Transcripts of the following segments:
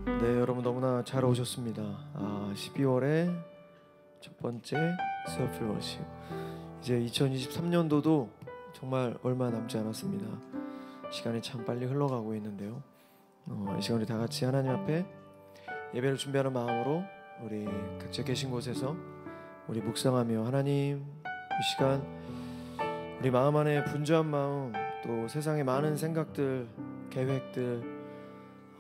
네, 여러분 너무나 잘 오셨습니다. 12월의 첫 번째 서플 워십. 이제 2023년도도 정말 얼마 남지 않았습니다. 시간이 참 빨리 흘러가고 있는데요. 이 시간 우리 다 같이 하나님 앞에 예배를 준비하는 마음으로 우리 각자 계신 곳에서 우리 묵상하며 하나님, 이 시간 우리 마음 안에 분주한 마음, 또 세상의 많은 생각들, 계획들,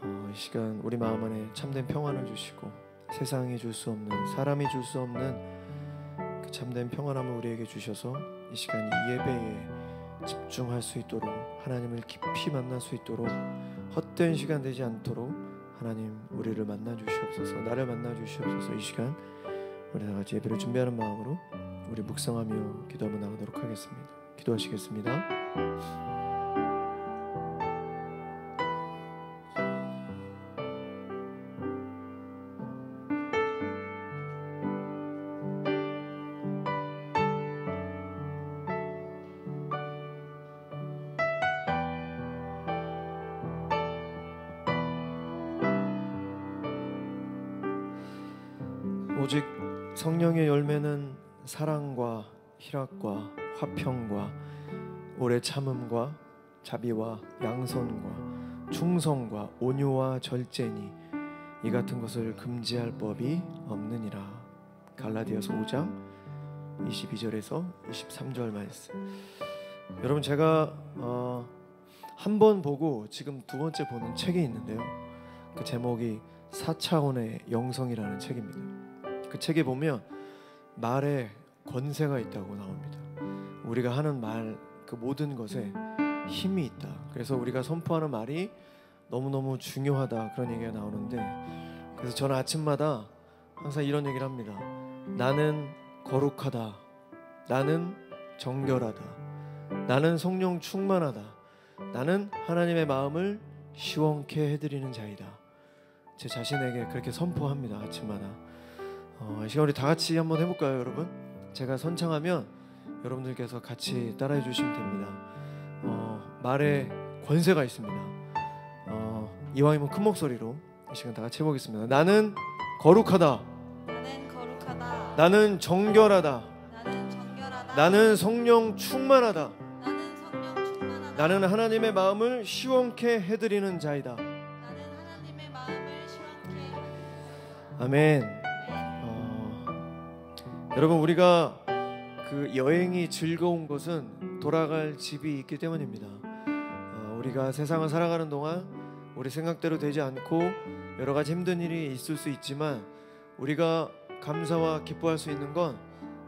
이 시간 우리 마음 안에 참된 평안을 주시고 세상이 줄 수 없는, 사람이 줄 수 없는 그 참된 평안함을 우리에게 주셔서 이 시간 이 예배에 집중할 수 있도록, 하나님을 깊이 만날 수 있도록, 헛된 시간 되지 않도록 하나님 우리를 만나 주시옵소서, 나를 만나 주시옵소서. 이 시간 우리 다 같이 예배를 준비하는 마음으로 우리 묵상하며 기도하며 나가도록 하겠습니다. 기도하시겠습니다. 오직 성령의 열매는 사랑과 희락과 화평과 오래 참음과 자비와 양선과 충성과 온유와 절제니 이 같은 것을 금지할 법이 없느니라. 갈라디아서 5장 22절에서 23절 말씀. 여러분, 제가 한 번 보고 지금 두 번째 보는 책이 있는데요. 그 제목이 4차원의 영성이라는 책입니다. 그 책에 보면 말에 권세가 있다고 나옵니다. 우리가 하는 말, 그 모든 것에 힘이 있다. 그래서 우리가 선포하는 말이 너무너무 중요하다, 그런 얘기가 나오는데, 그래서 저는 아침마다 항상 이런 얘기를 합니다. 나는 거룩하다, 나는 정결하다, 나는 성령 충만하다, 나는 하나님의 마음을 시원케 해드리는 자이다. 제 자신에게 그렇게 선포합니다, 아침마다. 이 시간 우리 다 같이 한번 해볼까요, 여러분? 제가 선창하면 여러분들께서 같이 따라해 주시면 됩니다. 말에 권세가 있습니다. 이왕이면 큰 목소리로 이 시간 다 같이 해보겠습니다. 나는 거룩하다, 나는 거룩하다, 나는 정결하다, 나는 정결하다, 나는 성령 충만하다, 나는 성령 충만하다, 나는 하나님의 마음을 시원케 해드리는 자이다. 나는 하나님의 마음을 시원케. 아멘. 여러분, 우리가 그 여행이 즐거운 것은 돌아갈 집이 있기 때문입니다. 우리가 세상을 살아가는 동안 우리 생각대로 되지 않고 여러 가지 힘든 일이 있을 수 있지만 우리가 감사와 기뻐할 수 있는 건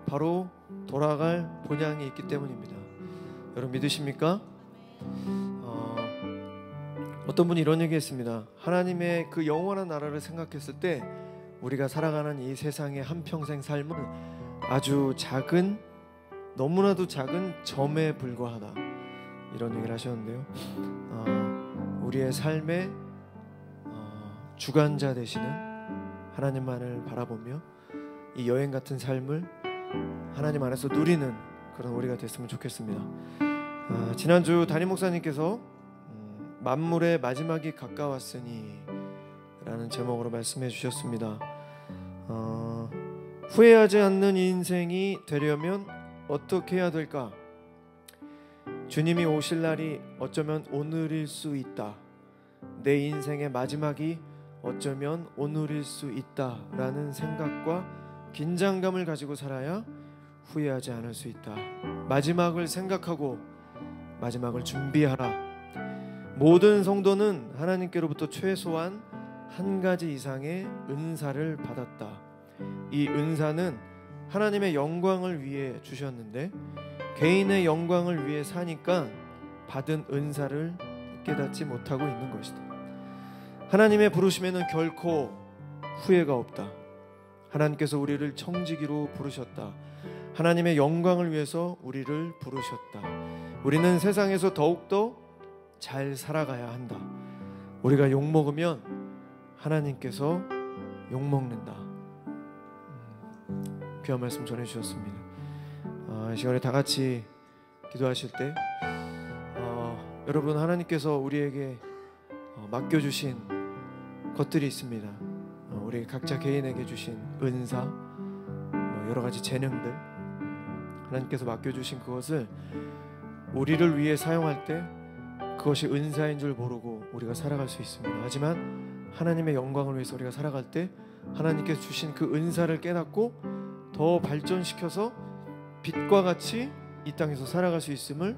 바로 돌아갈 본향이 있기 때문입니다. 여러분 믿으십니까? 어떤 분이 이런 얘기했습니다. 하나님의 그 영원한 나라를 생각했을 때 우리가 살아가는 이 세상의 한평생 삶은 아주 작은, 너무나도 작은 점에 불과하다, 이런 얘기를 하셨는데요. 우리의 삶의 주관자 되시는 하나님만을 바라보며 이 여행 같은 삶을 하나님 안에서 누리는 그런 우리가 됐으면 좋겠습니다. 지난주 담임 목사님께서 만물의 마지막이 가까웠으니 라는 제목으로 말씀해 주셨습니다. 후회하지 않는 인생이 되려면 어떻게 해야 될까? 주님이 오실 날이 어쩌면 오늘일 수 있다. 내 인생의 마지막이 어쩌면 오늘일 수 있다라는 생각과 긴장감을 가지고 살아야 후회하지 않을 수 있다. 마지막을 생각하고 마지막을 준비하라. 모든 성도는 하나님께로부터 최소한 한 가지 이상의 은사를 받았다. 이 은사는 하나님의 영광을 위해 주셨는데 개인의 영광을 위해 사니까 받은 은사를 깨닫지 못하고 있는 것이다. 하나님의 부르심에는 결코 후회가 없다. 하나님께서 우리를 청지기로 부르셨다. 하나님의 영광을 위해서 우리를 부르셨다. 우리는 세상에서 더욱더 잘 살아가야 한다. 우리가 욕먹으면 하나님께서 욕먹는다. 귀한 말씀 전해주셨습니다. 이 시간에 다 같이 기도하실 때 여러분, 하나님께서 우리에게 맡겨주신 것들이 있습니다. 우리 각자 개인에게 주신 은사, 여러 가지 재능들, 하나님께서 맡겨주신 그것을 우리를 위해 사용할 때 그것이 은사인 줄 모르고 우리가 살아갈 수 있습니다. 하지만 하나님의 영광을 위해서 우리가 살아갈 때 하나님께서 주신 그 은사를 깨닫고 더 발전시켜서 빛과 같이 이 땅에서 살아갈 수 있음을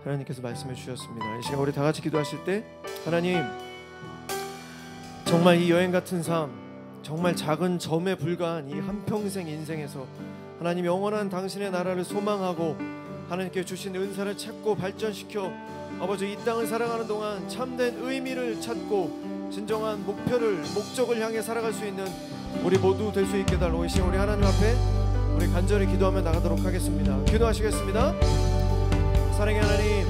하나님께서 말씀해 주셨습니다. 이 시간 우리 다 같이 기도하실 때, 하나님, 정말 이 여행 같은 삶, 정말 작은 점에 불과한 이 한평생 인생에서 하나님 영원한 당신의 나라를 소망하고 하나님께 주신 은사를 찾고 발전시켜 아버지 이 땅을 살아가는 동안 참된 의미를 찾고 진정한 목적을 향해 살아갈 수 있는 우리 모두 될 수 있게 달라고 이 시간 우리 하나님 앞에 우리 간절히 기도하며 나가도록 하겠습니다. 기도하시겠습니다. 사랑의 하나님,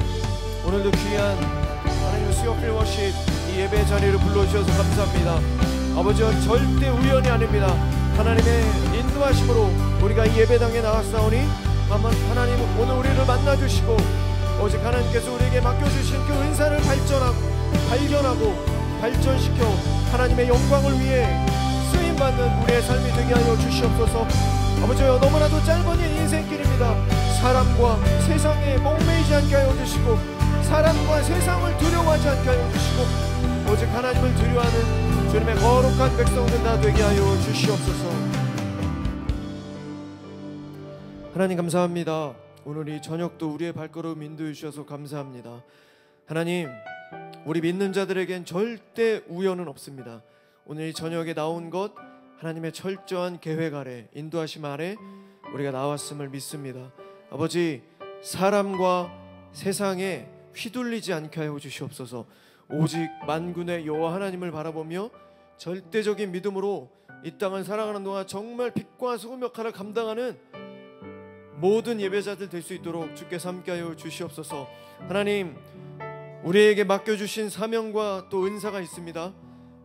오늘도 귀한 하나님 수요일 워십 이 예배 자리를 불러주셔서 감사합니다. 아버지와 절대 우연이 아닙니다. 하나님의 인도하심으로 우리가 이 예배당에 나왔사오니 하나님 오늘 우리를 만나주시고 오직 하나님께서 우리에게 맡겨주신 그 은사를 발견하고 발전시켜 하나님의 영광을 위해 쓰임받는 우리의 삶이 되게 하여 주시옵소서. 아버지여, 너무나도 짧은 인생길입니다. 사람과 세상에 목매이지 않게 하여 주시고 사람과 세상을 두려워하지 않게 하여 주시고 오직 하나님을 두려워하는 주님의 거룩한 백성들 다 되게 하여 주시옵소서. 하나님 감사합니다. 오늘 이 저녁도 우리의 발걸음 인도해 주셔서 감사합니다. 하나님, 우리 믿는 자들에겐 절대 우연은 없습니다. 오늘 이 저녁에 나온 것 하나님의 철저한 계획 아래 인도하심 아래 우리가 나왔음을 믿습니다. 아버지, 사람과 세상에 휘둘리지 않게 하여 주시옵소서. 오직 만군의 여호와 하나님을 바라보며 절대적인 믿음으로 이 땅을 살아가는 동안 정말 빛과 소금 역할을 감당하는 모든 예배자들 될 수 있도록 주께서 함께하여 주시옵소서. 하나님, 우리에게 맡겨주신 사명과 또 은사가 있습니다.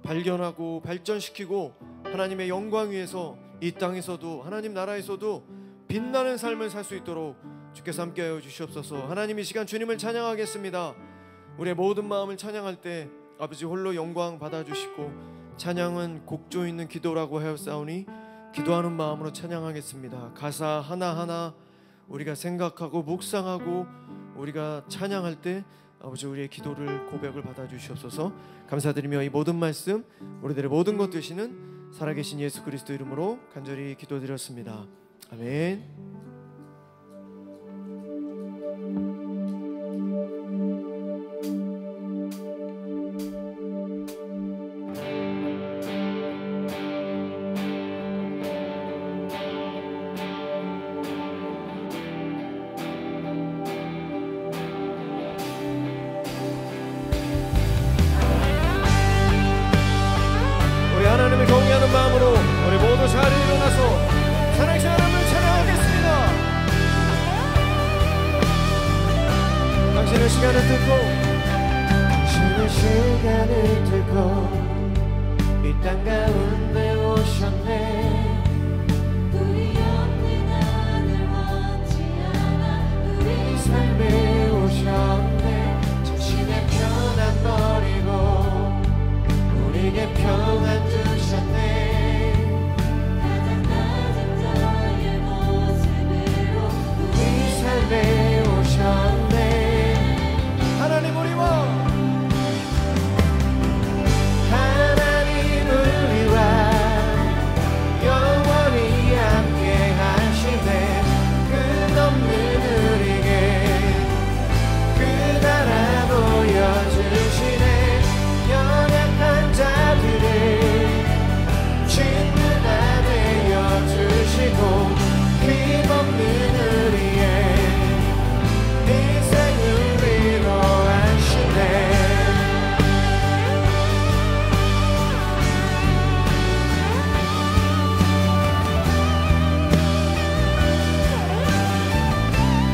발견하고 발전시키고 하나님의 영광 위에서 이 땅에서도 하나님 나라에서도 빛나는 삶을 살 수 있도록 주께서 함께하여 주시옵소서. 하나님, 이 시간 주님을 찬양하겠습니다. 우리의 모든 마음을 찬양할 때 아버지 홀로 영광 받아주시고 찬양은 곡조 있는 기도라고 하였사오니 기도하는 마음으로 찬양하겠습니다. 가사 하나하나 우리가 생각하고 묵상하고 우리가 찬양할 때 아버지 우리의 기도를 고백을 받아주시옵소서. 감사드리며 이 모든 말씀 우리들의 모든 것 되시는 살아계신 예수 그리스도 이름으로 간절히 기도드렸습니다. 아멘. 하나님을 경외하는 마음으로 우리 모두 자리에 일어나서 살아계신 하나님을 찬양하겠습니다. 당신의 시간을 듣고 이 땅 가운데 오셨네. 우리 없는 하늘 원치 않아 우리 삶에 오셨네. 자신의 편안 버리고 우리에게 평안 주셨네. 가장 낮은 자의 모습으로 우리 삶에 오셨네. 하나님 우리와 영원히 함께 하시네. 끝없는 우리에게 그 나라 보여주시네. 연약한 자들을 친구가 되어주시고 힘없는 우리의 인생을 위로하시네.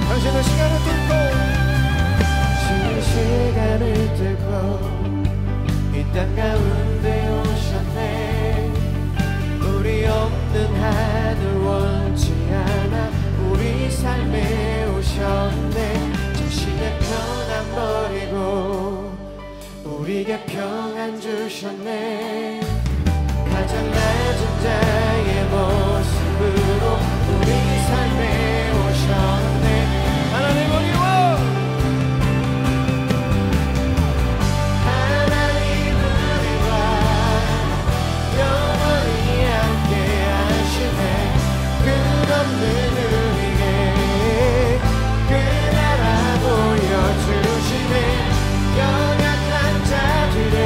당신은 시간을 뚫고 이 땅 가운데 오셨네. 우리 없는 하늘 원치 않아 우리 삶에 오셨네. 자신의 편안 버리고 우리에게 평안 주셨네. 가장 낮은 자의 모습으로 우리 삶에 오셨네. 하나님 우리와 영원히 함께 하시네. 끝없는 우리에게 그 나라 보여주시네. 연약한 자들의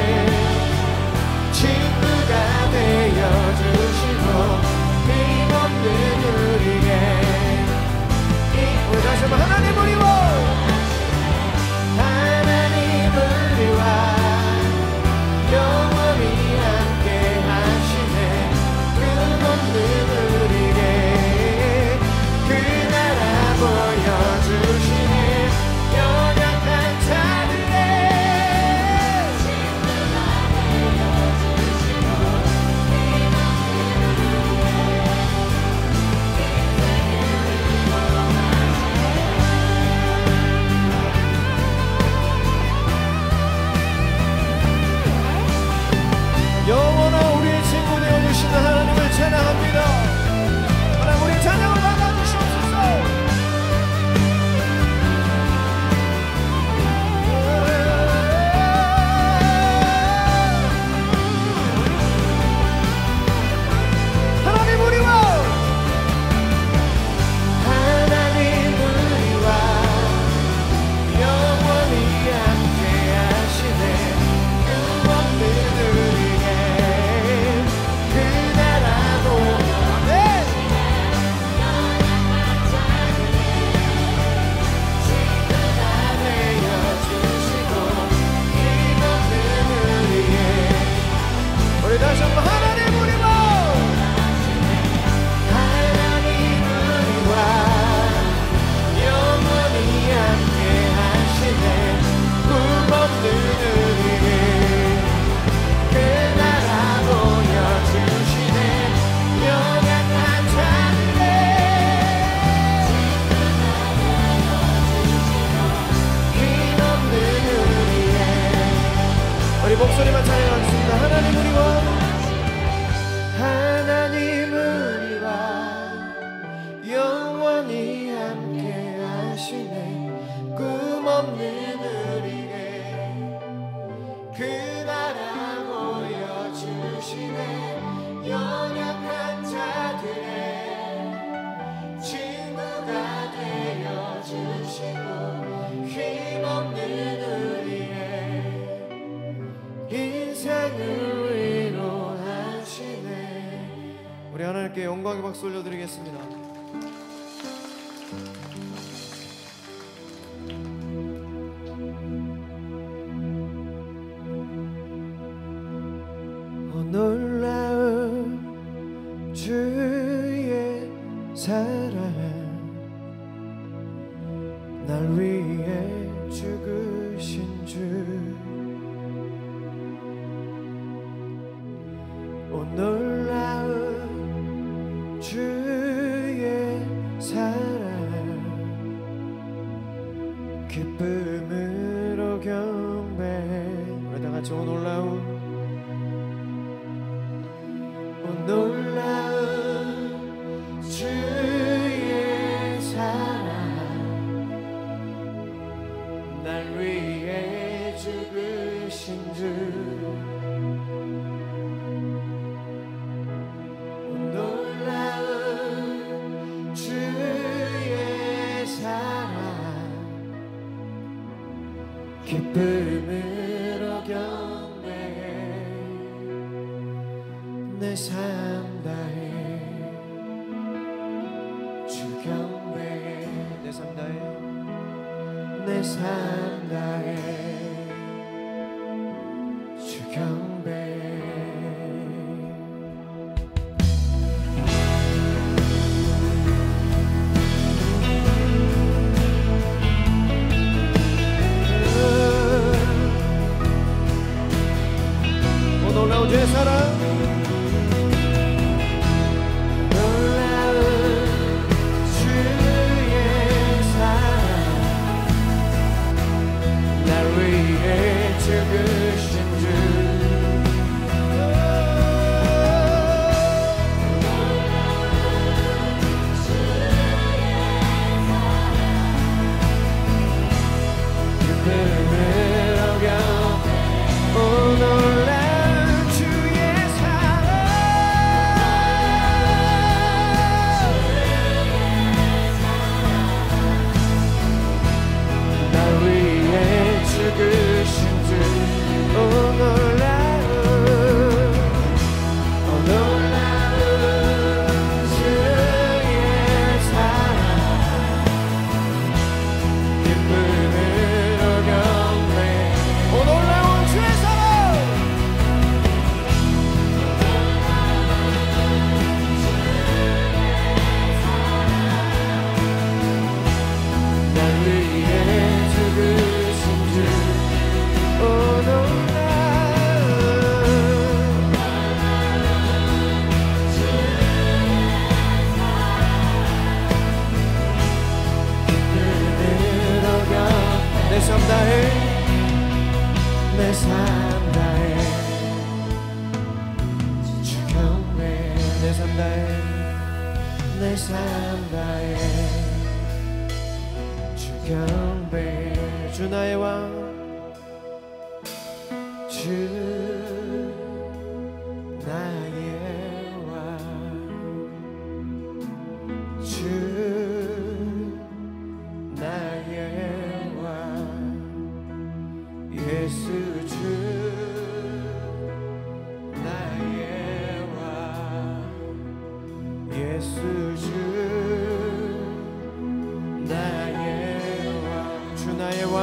친구가 되어주시고 힘없는 우리에게 우리 다시 한번 하나님 우리와 하나님 우리와 영원히 함께 하시네. 끝없는 우리에게 그 나라 보여주시네. 연약한 자들의 친구가 되어주시고 영원한 우리의 친구 되어주시는 하나님을 찬양합니다. 하나님 우리의 찬양을 받아주시옵소서. 하나님 우리와 하나님 우리와 영원히 함께 하시네. 끝없는 우리에게 그 나라 보여주시네. 친구가 되어주시고 힘없는 우리의 우리 다시 한번 하나님 우리와 하나님 우리와 영원히 함께 하시네. 꿈없는 우리에게 그 나라 보여주시네. 연약한 자들의 힘없는 우리의 우리 목소리만 찬양하겠습니다. 하나님 우리와 하나님 우리와 영원히 함께 하시네. 꿈없는 우리에게 그 나라 보여주시네. 연약한 자들의 친구가 되어주시고 힘없는 우리의 인생을 위로하시네. 우리 하나님께 영광의 박수 올려드리겠습니다. 놀라운 주의 사랑 날 위해 죽으신 주. 오 놀라운 주의 사랑 기쁨으로 경배. 우리 다 같이 오 놀라운 주의 사랑 날 위해 죽으신 주. 놀라운 주의 사랑 기쁨으로 경배해. 내 삶 다해 주 경배해. 내 삶 다해 내 삶 다해 주 경배해. 오 놀라운 주의 사랑 죽으신 주. 내 삶 다해 내 삶 다해 주 경배 내 삶 다해 내 삶 다해 주 경배 주 나의 왕 주 나의 왕 주 나의 왕 예수 주 나의 왕 예수 주 나의 왕 주 나의 왕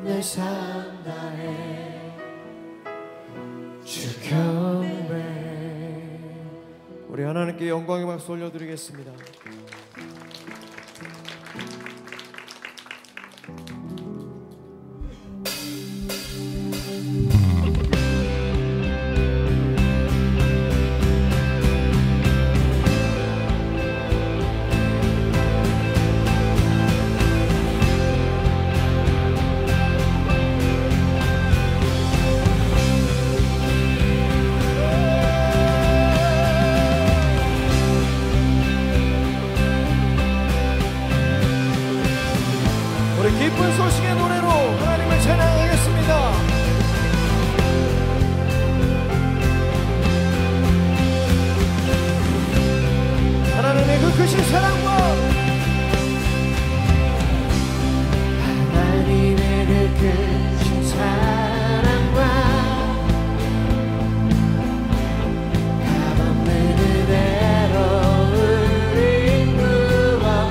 내 삶 다해 주 경배 우리 하나님께 영광의 박수 올려드리겠습니다. 기쁜 소식의 노래로 하나님을 찬양하겠습니다. 하나님의 그 크신 사랑과 하나님의 그 크신 사랑과 값없는 은혜로 우리 구원받았고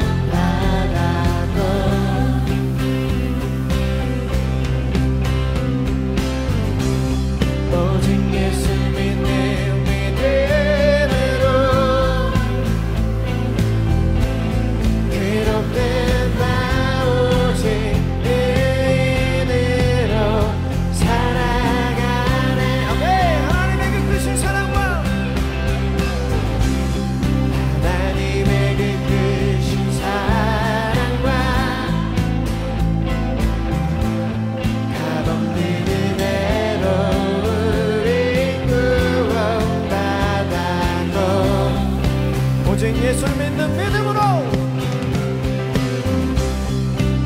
오직 예수 믿는 믿음으로 기록된 바 오직 의인으로 살아가네. 아멘. 하나님의 그 크신 사랑과 하나님의 그 크신 사랑과 값없는 은혜로 오직 예수를 믿는 믿음으로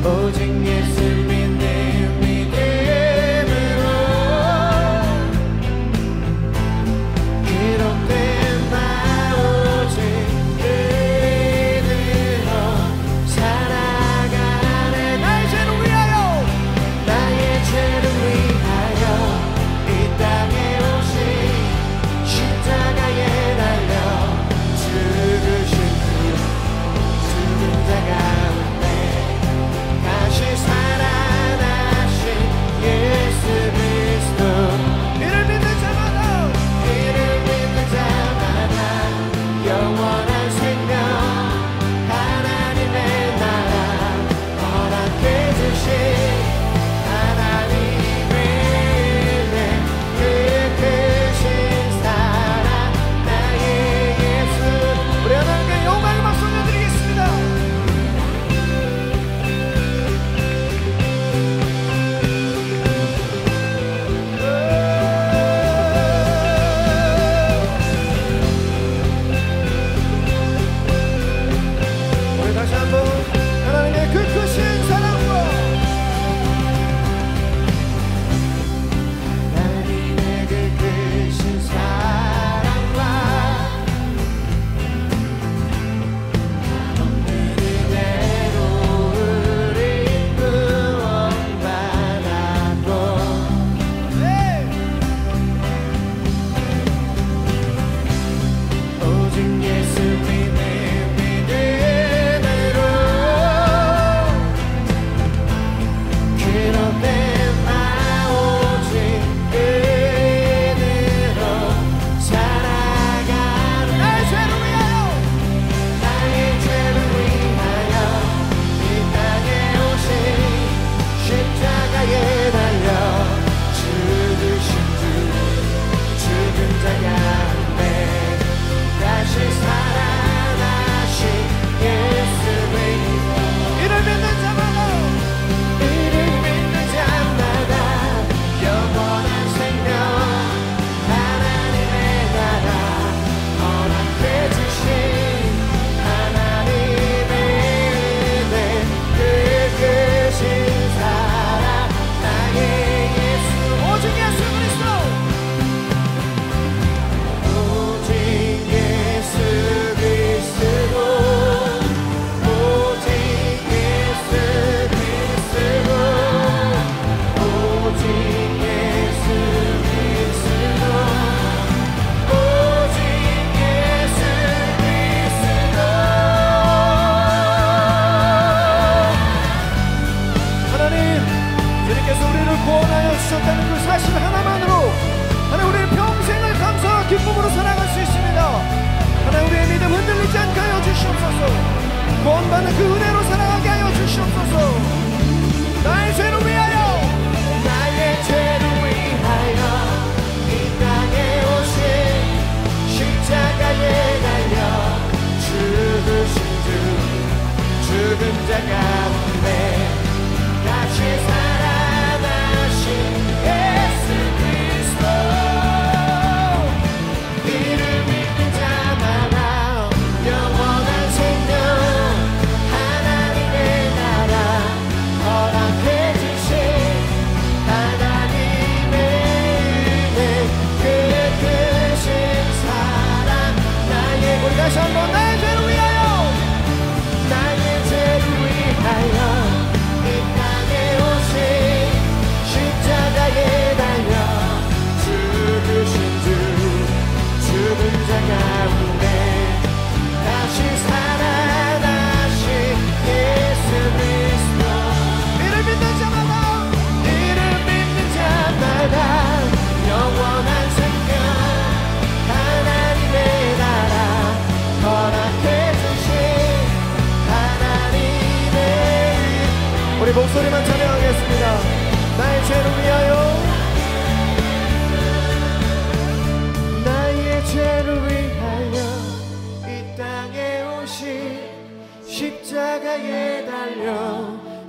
오직 예수 믿는 믿음으로 기록된 바 오직 의인으로 살아가네. 나의 죄를 위하여 나의 죄를 위하여 이 땅에 오신 십자가에 달려 죽으신 그 죽은 자 가운데 다시 살아나 구원받는 그 은혜로 살아가게 하여 주시옵소서. 나의 죄를 위하여, 나의 죄를 위하여 이 땅에 오신 십자가에 달려 죽으신 주, 죽은 자 가운데 다시 살아나신 예수 그리스도, 이를 믿는 자마다 영원한 생명, 하나님의 나라 허락해 주신 하나님의 은혜, 그 크신 사랑, 나의, 우리 다시 한번 나의 죄를 위하여, 나의 죄를 위하여 이 땅에 오신 십자가에 달려 죽으신 주, 죽은 자 가운데 다시 살아나신 예수 그리스도, 이를 믿는 자마다, 이를 믿는 자마다 영원한 생명, 하나님의 나라 허락해 주신 하나님의, 우리 목소리만 찬양하겠습니다. 나의 죄를 위하여, 나의 죄를 위하여 이 땅에 오신 십자가에 달려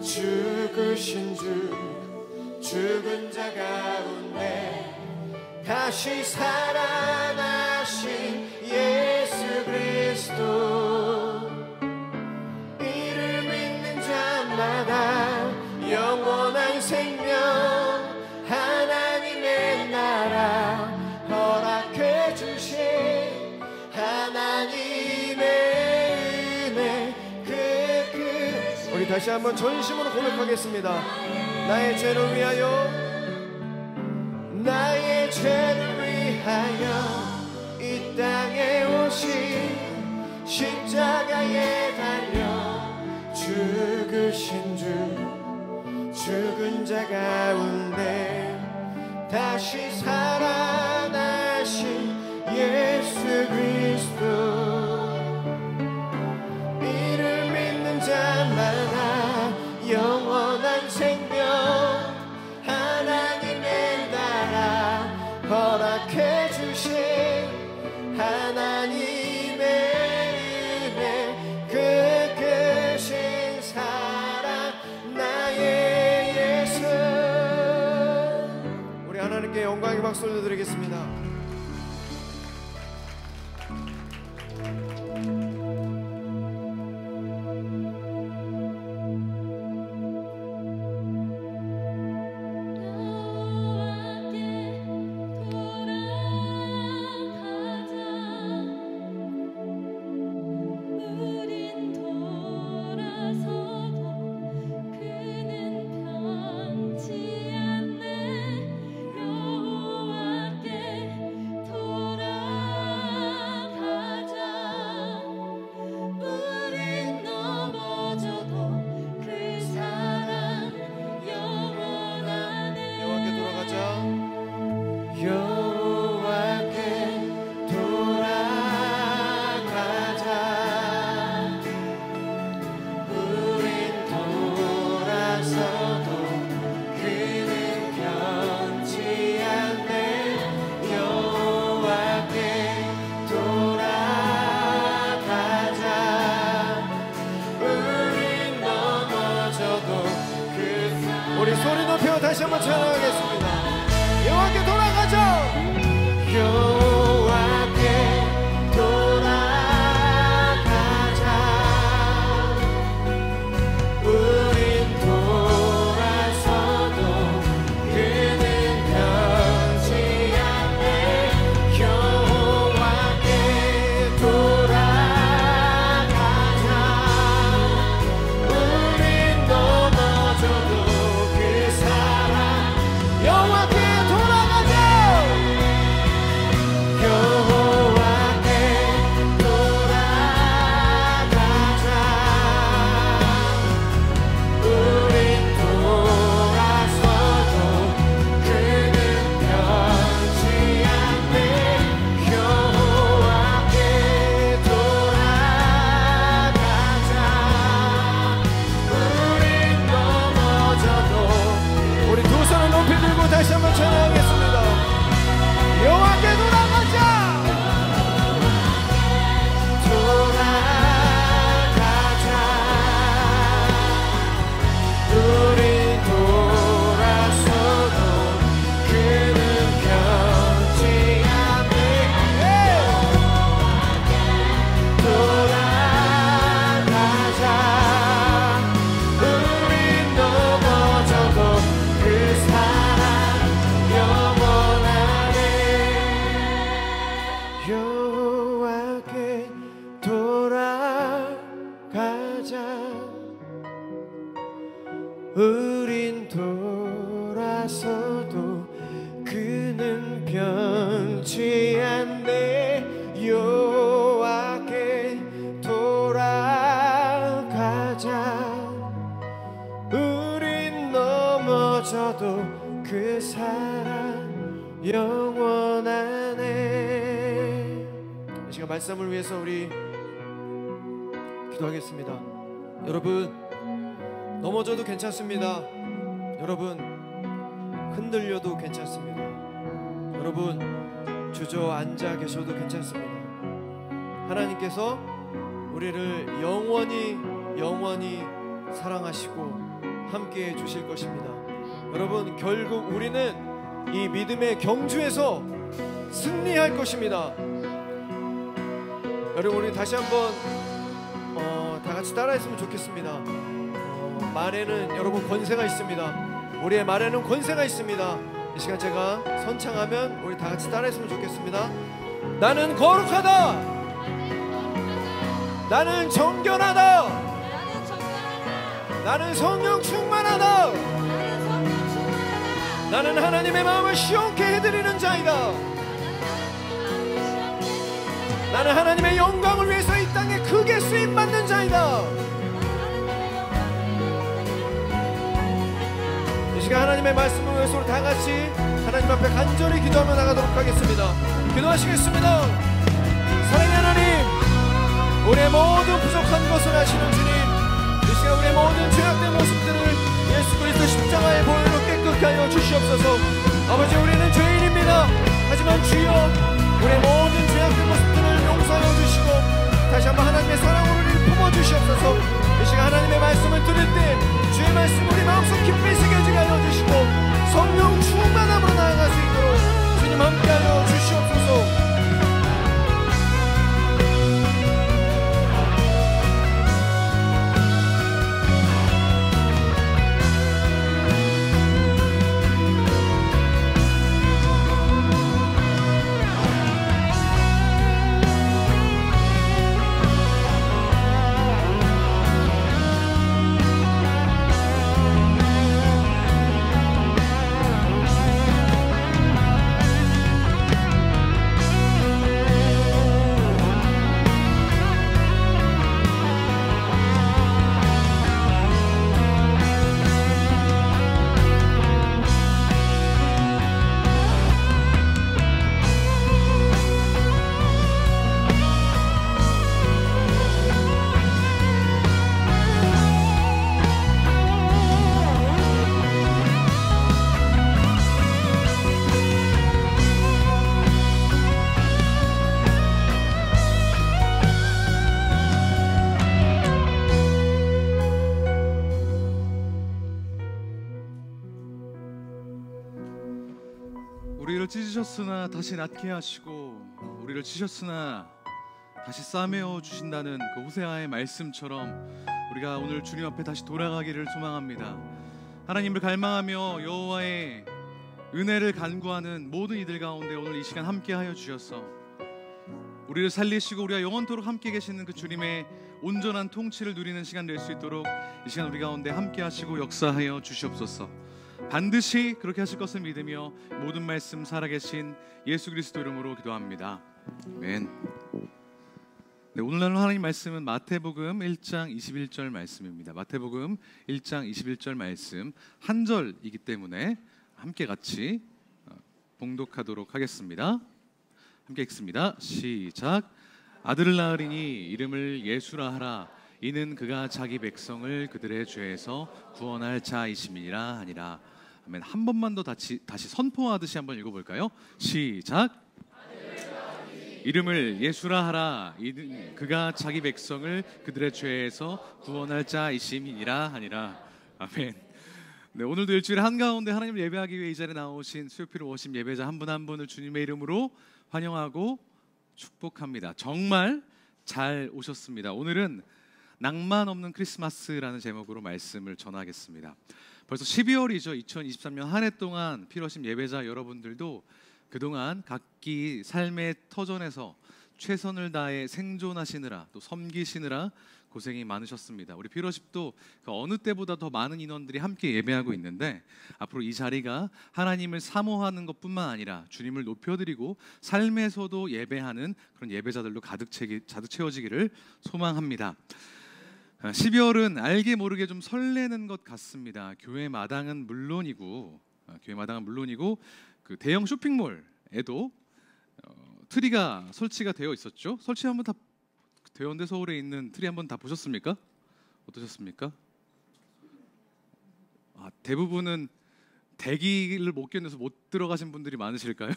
죽으신 주, 죽은 자 가운데 다시 살아나신 예수 그리스도, 이를 믿는 자마다 영원한 생명, 하나님의 나라 허락해 주신 하나님의 은혜, 그 우리 다시 한번 전심으로 고백하겠습니다. 나의 죄를 위하여, 나의 죄를 위하여 이 땅에 오신 십자가에 달려 죽으신 주, 죽은 자 가운데 다시 살아나신 예수 그리스도, 이를 믿는 자마다 영원한 생명, 하나님의 나라 허락해 주신 하나님의 은혜, 그 크신 사랑, 나의 예수. 우리 하나님께 영광의 박수를 드리겠습니다. 우리 소리 높여 다시 한번 찬양하겠습니다. 여호와께 돌아가자. 여호와께 돌아가자. 우린 돌아서도 그는 변치 않네. 여호와께 돌아가자. 우린 넘어져도 그 사랑 우린 돌아서도 그는 변치 않네. 여호와께 돌아가자. 우린 넘어져도 그 사랑 영원하네. 이 시간 말씀을 위해서 우리 기도하겠습니다. 여러분, 넘어져도 괜찮습니다. 여러분, 흔들려도 괜찮습니다. 여러분, 주저앉아 계셔도 괜찮습니다. 하나님께서 우리를 영원히 사랑하시고 함께 해주실 것입니다. 여러분, 결국 우리는 이 믿음의 경주에서 승리할 것입니다. 여러분, 우리 다시 한번 다 같이 따라했으면 좋겠습니다. 말에는 여러분 권세가 있습니다. 우리의 말에는 권세가 있습니다. 이 시간 제가 선창하면 우리 다 같이 따라했으면 좋겠습니다. 나는 거룩하다. 나는 정결하다. 나는 성령 충만하다. 나는 하나님의 마음을 시원케 해드리는 자이다. 나는 하나님의 영광을 위해서 이 땅에 크게 쓰임받는 자이다. 이 시간 하나님의 말씀을 위해서 다 같이 하나님 앞에 간절히 기도하며 나가도록 하겠습니다. 기도하시겠습니다. 사랑의 하나님, 우리의 모든 부족한 것을 아시는 주님, 이 시간 우리의 모든 죄악된 모습들을 예수 그리스도 십자가의 보혈로 깨끗게 하여 주시옵소서. 아버지, 우리는 죄인입니다. 하지만 주여, 우리의 모든 죄악된 모습들을 용서하여 주시고 다시 한번 하나님의 사랑으로 우리를 품어주시옵소서. 이 시간 하나님의 말씀을 들을 때 주의 말씀 우리 마음속 깊이 새겨지게 하여 주시고 성령 충만함으로 나아갈 수 있도록 주님 함께하여 주시옵소서. 우리를 찢으셨으나 다시 낫게 하시고 우리를 치셨으나 다시 싸매어 주신다는 그 호세아의 말씀처럼 우리가 오늘 주님 앞에 다시 돌아가기를 소망합니다. 하나님을 갈망하며 여호와의 은혜를 간구하는 모든 이들 가운데 오늘 이 시간 함께하여 주셔서 우리를 살리시고 우리가 영원토록 함께 계시는 그 주님의 온전한 통치를 누리는 시간 될 수 있도록 이 시간 우리 가운데 함께하시고 역사하여 주시옵소서. 반드시 그렇게 하실 것을 믿으며 모든 말씀 살아계신 예수 그리스도 이름으로 기도합니다. 아멘. 네, 오늘 하나님 말씀은 마태복음 1장 21절 말씀입니다. 마태복음 1장 21절 말씀 한 절이기 때문에 함께 같이 봉독하도록 하겠습니다. 함께 읽습니다. 시작. 아들을 낳으리니 이름을 예수라 하라. 이는 그가 자기 백성을 그들의 죄에서 구원할 자이심이니라 하니라. 아멘. 한 번만 더 다시 선포하듯이 한번 읽어볼까요? 시작. 이름을 예수라 하라. 이는 그가 자기 백성을 그들의 죄에서 구원할 자이심이니라 하니라. 아멘. 네, 오늘도 일주일 한가운데 하나님을 예배하기 위해 이 자리에 나오신 수요필 워십 예배자 한 분 한 분을 주님의 이름으로 환영하고 축복합니다. 정말 잘 오셨습니다. 오늘은 낭만 없는 크리스마스라는 제목으로 말씀을 전하겠습니다. 벌써 12월이죠. 2023년 한 해 동안 필요하신 예배자 여러분들도 그동안 각기 삶의 터전에서 최선을 다해 생존하시느라 또 섬기시느라 고생이 많으셨습니다. 우리 피러십도 그 어느 때보다 더 많은 인원들이 함께 예배하고 있는데 앞으로 이 자리가 하나님을 사모하는 것뿐만 아니라 주님을 높여드리고 삶에서도 예배하는 그런 예배자들로 가득 채워지기를 소망합니다. 12월은 알게 모르게 좀 설레는 것 같습니다. 교회 마당은 물론이고 그 대형 쇼핑몰에도 트리가 설치가 되어 있었죠. 설치 한번 다 되었는데 서울에 있는 트리 한번 다 보셨습니까? 어떠셨습니까? 대부분은 대기를 못 견뎌서 못 들어가신 분들이 많으실까요?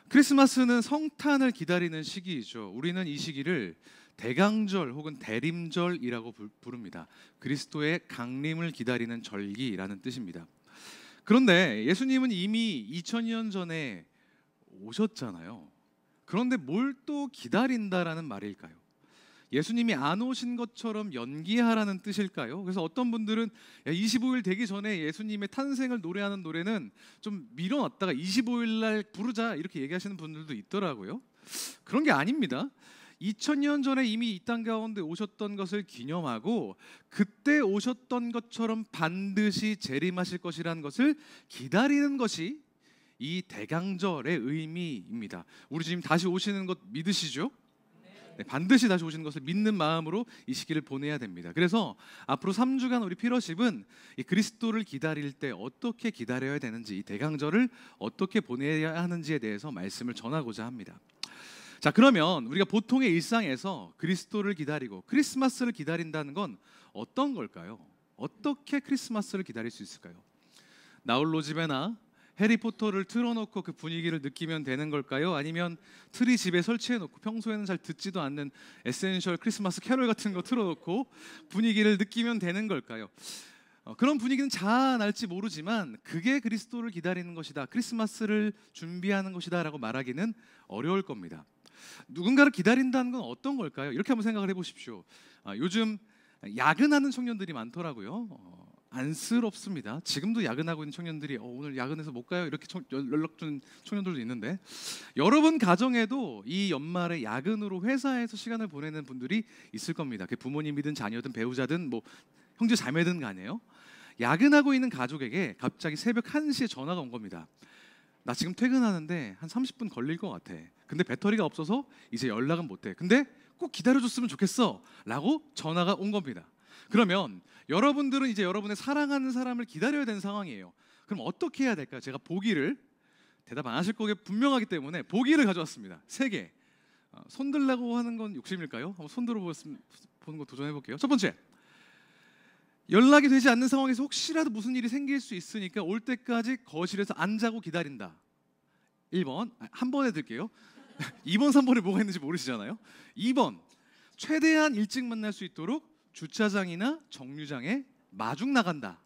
크리스마스는 성탄을 기다리는 시기이죠. 우리는 이 시기를 대강절 혹은 대림절이라고 부릅니다. 그리스도의 강림을 기다리는 절기라는 뜻입니다. 그런데 예수님은 이미 2000년 전에 오셨잖아요. 그런데 뭘 또 기다린다라는 말일까요? 예수님이 안 오신 것처럼 연기하라는 뜻일까요? 그래서 어떤 분들은 25일 되기 전에 예수님의 탄생을 노래하는 노래는 좀 미뤄놨다가 25일 날 부르자 이렇게 얘기하시는 분들도 있더라고요. 그런 게 아닙니다. 2000년 전에 이미 이 땅 가운데 오셨던 것을 기념하고 그때 오셨던 것처럼 반드시 재림하실 것이라는 것을 기다리는 것이 이 대강절의 의미입니다. 우리 주님 다시 오시는 것 믿으시죠? 네, 반드시 다시 오시는 것을 믿는 마음으로 이 시기를 보내야 됩니다. 그래서 앞으로 3주간 우리 피러십은 이 그리스도를 기다릴 때 어떻게 기다려야 되는지, 이 대강절을 어떻게 보내야 하는지에 대해서 말씀을 전하고자 합니다. 자, 그러면 우리가 보통의 일상에서 그리스도를 기다리고 크리스마스를 기다린다는 건 어떤 걸까요? 어떻게 크리스마스를 기다릴 수 있을까요? 나홀로 집에나 해리포터를 틀어놓고 그 분위기를 느끼면 되는 걸까요? 아니면 트리 집에 설치해놓고 평소에는 잘 듣지도 않는 에센셜 크리스마스 캐롤 같은 거 틀어놓고 분위기를 느끼면 되는 걸까요? 그런 분위기는 잘 알지 모르지만 그게 그리스도를 기다리는 것이다, 크리스마스를 준비하는 것이다 라고 말하기는 어려울 겁니다. 누군가를 기다린다는 건 어떤 걸까요? 이렇게 한번 생각을 해보십시오. 요즘 야근하는 청년들이 많더라고요. 안쓰럽습니다. 지금도 야근하고 있는 청년들이 오늘 야근해서 못 가요 이렇게 연락 준 청년들도 있는데, 여러분 가정에도 이 연말에 야근으로 회사에서 시간을 보내는 분들이 있을 겁니다. 그 부모님이든 자녀든 배우자든 뭐 형제 자매든 간에요. 야근하고 있는 가족에게 갑자기 새벽 1시에 전화가 온 겁니다. 나 지금 퇴근하는데 한 30분 걸릴 것 같아. 근데 배터리가 없어서 이제 연락은 못해. 근데 꼭 기다려줬으면 좋겠어 라고 전화가 온 겁니다. 그러면 여러분들은 이제 여러분의 사랑하는 사람을 기다려야 되는 상황이에요. 그럼 어떻게 해야 될까요? 제가 보기를, 대답 안 하실 거게 분명하기 때문에 보기를 가져왔습니다. 3개. 손 들라고 하는 건 욕심일까요? 한번 손 들어 보는 거 도전해 볼게요. 첫 번째, 연락이 되지 않는 상황에서 혹시라도 무슨 일이 생길 수 있으니까 올 때까지 거실에서 안 자고 기다린다. 1번, 한 번 해드릴게요. 2번, 3번에 뭐가 있는지 모르시잖아요. 2번, 최대한 일찍 만날 수 있도록 주차장이나 정류장에 마중 나간다.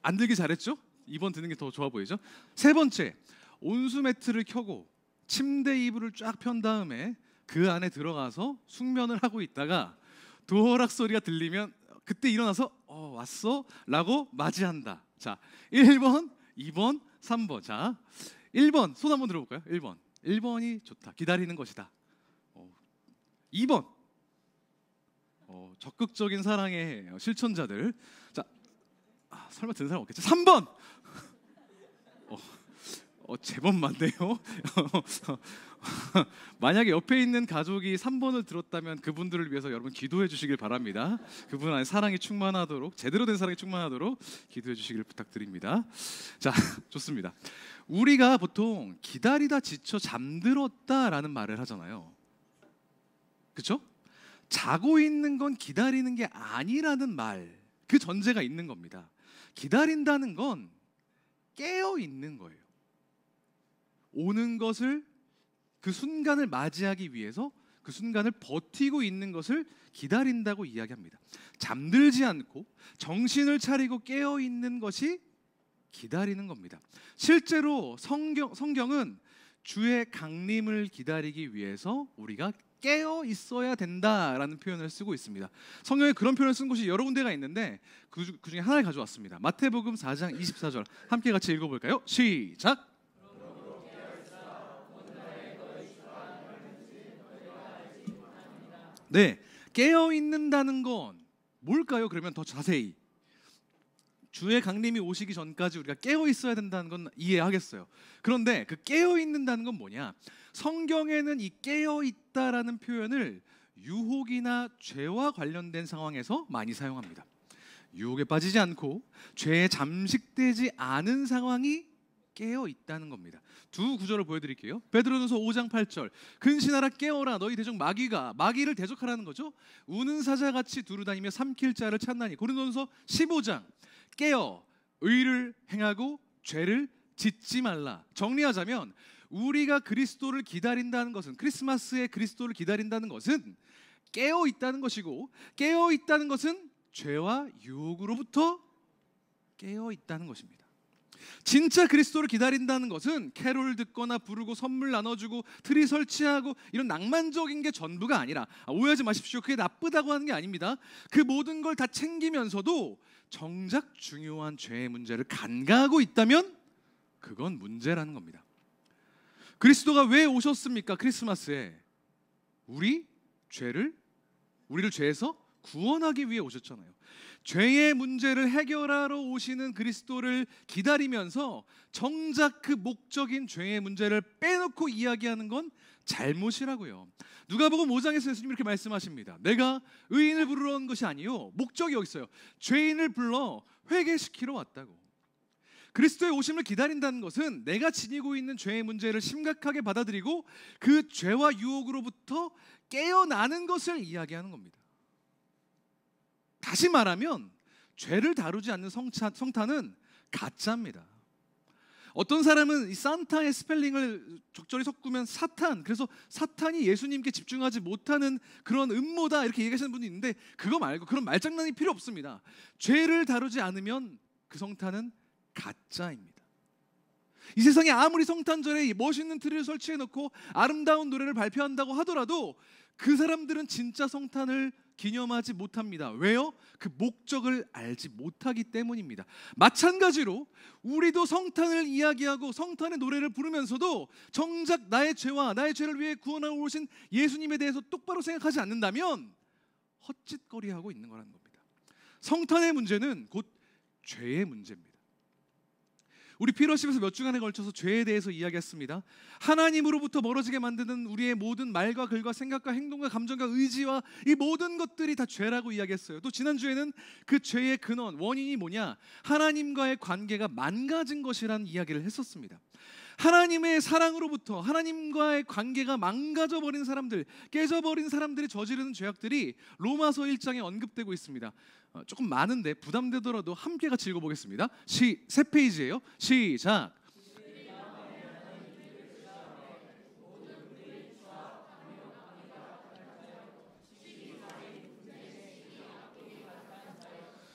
안 들기 잘했죠? 2번 드는 게 더 좋아 보이죠? 3번째, 온수 매트를 켜고 침대 이불을 쫙 편 다음에 그 안에 들어가서 숙면을 하고 있다가 도어락 소리가 들리면 그때 일어나서 왔어? 라고 맞이한다. 자, 1번, 2번, 3번. 자, 1번 손 한번 들어볼까요? 1번. 1번이 좋다. 기다리는 것이다. 2번. 적극적인 사랑의 실천자들. 자, 설마 드는 사람 없겠죠? 3번. 제법 많네요. 만약에 옆에 있는 가족이 3번을 들었다면 그분들을 위해서 여러분 기도해 주시길 바랍니다. 그분 안에 사랑이 충만하도록, 제대로 된 사랑이 충만하도록 기도해 주시길 부탁드립니다. 자, 좋습니다. 우리가 보통 기다리다 지쳐 잠들었다라는 말을 하잖아요. 그렇죠? 자고 있는 건 기다리는 게 아니라는 말, 그 전제가 있는 겁니다. 기다린다는 건 깨어 있는 거예요. 오는 것을, 그 순간을 맞이하기 위해서 그 순간을 버티고 있는 것을 기다린다고 이야기합니다. 잠들지 않고 정신을 차리고 깨어 있는 것이 기다리는 겁니다. 실제로 성경은 주의 강림을 기다리기 위해서 우리가 깨어 있어야 된다라는 표현을 쓰고 있습니다. 성경에 그런 표현을 쓴 곳이 여러 군데가 있는데 그 중에 하나를 가져왔습니다. 마태복음 4장 24절 함께 같이 읽어볼까요? 시작! 네, 깨어 있는다는 건 뭘까요? 그러면 더 자세히 주의 강림이 오시기 전까지 우리가 깨어 있어야 된다는 건 이해하겠어요. 그런데 그 깨어 있는다는 건 뭐냐? 성경에는 이 깨어 있다라는 표현을 유혹이나 죄와 관련된 상황에서 많이 사용합니다. 유혹에 빠지지 않고 죄에 잠식되지 않은 상황이 깨어 있다는 겁니다. 두 구절을 보여드릴게요. 베드로전서 5장 8절. 근신하라 깨어라 너희 대적 마귀를 대적하라는 거죠. 우는 사자같이 두루다니며 삼킬 자를 찾나니. 고린도전서 15장. 깨어 의를 행하고 죄를 짓지 말라. 정리하자면 우리가 그리스도를 기다린다는 것은, 크리스마스에 그리스도를 기다린다는 것은 깨어 있다는 것이고, 깨어 있다는 것은 죄와 유혹으로부터 깨어 있다는 것입니다. 진짜 그리스도를 기다린다는 것은 캐롤 듣거나 부르고 선물 나눠주고 트리 설치하고 이런 낭만적인 게 전부가 아니라, 오해하지 마십시오. 그게 나쁘다고 하는 게 아닙니다. 그 모든 걸 다 챙기면서도 정작 중요한 죄의 문제를 간과하고 있다면 그건 문제라는 겁니다. 그리스도가 왜 오셨습니까? 크리스마스에 우리를 죄에서 구원하기 위해 오셨잖아요. 죄의 문제를 해결하러 오시는 그리스도를 기다리면서 정작 그 목적인 죄의 문제를 빼놓고 이야기하는 건 잘못이라고요. 누가복음 5장에서 예수님이 이렇게 말씀하십니다. 내가 의인을 부르러 온 것이 아니요, 목적이 여기 있어요. 죄인을 불러 회개시키러 왔다고. 그리스도의 오심을 기다린다는 것은 내가 지니고 있는 죄의 문제를 심각하게 받아들이고 그 죄와 유혹으로부터 깨어나는 것을 이야기하는 겁니다. 다시 말하면 죄를 다루지 않는 성탄은 가짜입니다. 어떤 사람은 이 산타의 스펠링을 적절히 섞으면 사탄, 그래서 사탄이 예수님께 집중하지 못하는 그런 음모다 이렇게 얘기하시는 분이 있는데, 그거 말고 그런 말장난이 필요 없습니다. 죄를 다루지 않으면 그 성탄은 가짜입니다. 이 세상에 아무리 성탄절에 멋있는 트리를 설치해놓고 아름다운 노래를 발표한다고 하더라도 그 사람들은 진짜 성탄을 기념하지 못합니다. 왜요? 그 목적을 알지 못하기 때문입니다. 마찬가지로 우리도 성탄을 이야기하고 성탄의 노래를 부르면서도 정작 나의 죄와 나의 죄를 위해 구원하러 오신 예수님에 대해서 똑바로 생각하지 않는다면 헛짓거리하고 있는 거라는 겁니다. 성탄의 문제는 곧 죄의 문제입니다. 우리 피러십에서 몇 주간에 걸쳐서 죄에 대해서 이야기했습니다. 하나님으로부터 멀어지게 만드는 우리의 모든 말과 글과 생각과 행동과 감정과 의지와 이 모든 것들이 다 죄라고 이야기했어요. 또 지난주에는 그 죄의 근원, 원인이 뭐냐? 하나님과의 관계가 망가진 것이라는 이야기를 했었습니다. 하나님의 사랑으로부터 하나님과의 관계가 망가져버린 사람들, 깨져버린 사람들이 저지르는 죄악들이 로마서 1장에 언급되고 있습니다. 조금 많은데 부담되더라도 함께 같이 읽어보겠습니다. 세 페이지예요. 시작.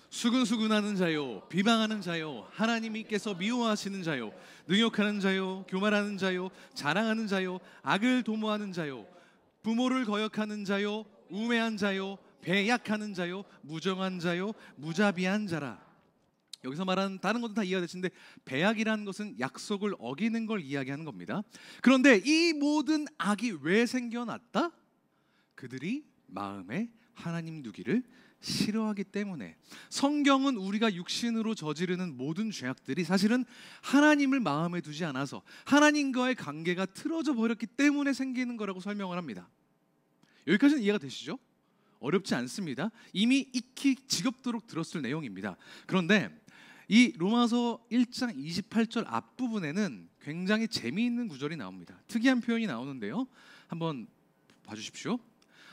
수근수근하는 자요, 비방하는 자요, 하나님께서 미워하시는 자요, 능욕하는 자요, 교만하는 자요, 자랑하는 자요, 악을 도모하는 자요, 부모를 거역하는 자요, 우매한 자요, 배약하는 자요, 무정한 자요, 무자비한 자라. 여기서 말하는 다른 것도 다 이해가 되시는데, 배약이라는 것은 약속을 어기는 걸 이야기하는 겁니다. 그런데 이 모든 악이 왜 생겨났다? 그들이 마음에 하나님 두기를 싫어하기 때문에. 성경은 우리가 육신으로 저지르는 모든 죄악들이 사실은 하나님을 마음에 두지 않아서 하나님과의 관계가 틀어져 버렸기 때문에 생기는 거라고 설명을 합니다. 여기까지는 이해가 되시죠? 어렵지 않습니다. 이미 익히 지겹도록 들었을 내용입니다. 그런데 이 로마서 1장 28절 앞부분에는 굉장히 재미있는 구절이 나옵니다. 특이한 표현이 나오는데요. 한번 봐주십시오.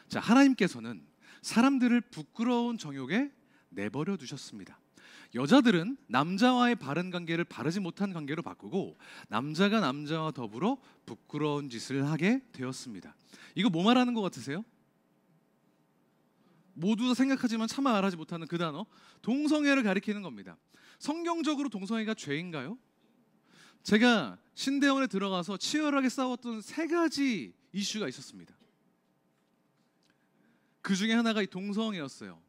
자, 하나님께서는 사람들을 부끄러운 정욕에 내버려 두셨습니다. 여자들은 남자와의 바른 관계를 바르지 못한 관계로 바꾸고 남자가 남자와 더불어 부끄러운 짓을 하게 되었습니다. 이거 뭐 말하는 것 같으세요? 모두 다 생각하지만 차마 말하지 못하는 그 단어, 동성애를 가리키는 겁니다. 성경적으로 동성애가 죄인가요? 제가 신대원에 들어가서 치열하게 싸웠던 3가지 이슈가 있었습니다. 그 중에 하나가 이 동성애였어요.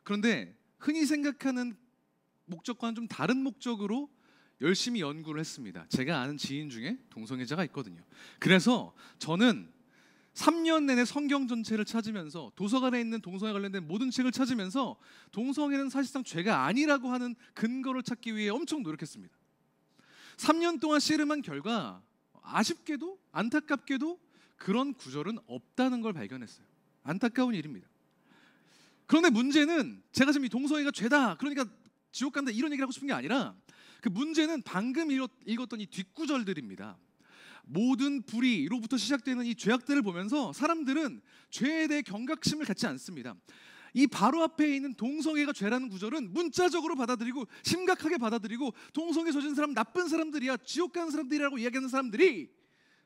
그런데 흔히 생각하는 목적과는 좀 다른 목적으로 열심히 연구를 했습니다. 제가 아는 지인 중에 동성애자가 있거든요. 그래서 저는 3년 내내 성경 전체를 찾으면서 도서관에 있는 동성애 관련된 모든 책을 찾으면서 동성애는 사실상 죄가 아니라고 하는 근거를 찾기 위해 엄청 노력했습니다. 3년 동안 씨름한 결과 아쉽게도 안타깝게도 그런 구절은 없다는 걸 발견했어요. 안타까운 일입니다. 그런데 문제는 제가 지금 이 동성애가 죄다 그러니까 지옥 간다 이런 얘기를 하고 싶은 게 아니라 그 문제는 방금 읽었던 이 뒷구절들입니다. 모든 불의로부터 시작되는 이 죄악들을 보면서 사람들은 죄에 대해 경각심을 갖지 않습니다. 이 바로 앞에 있는 동성애가 죄라는 구절은 문자적으로 받아들이고 심각하게 받아들이고 동성애 저지른 사람 나쁜 사람들이야 지옥 가는 사람들이라고 이야기하는 사람들이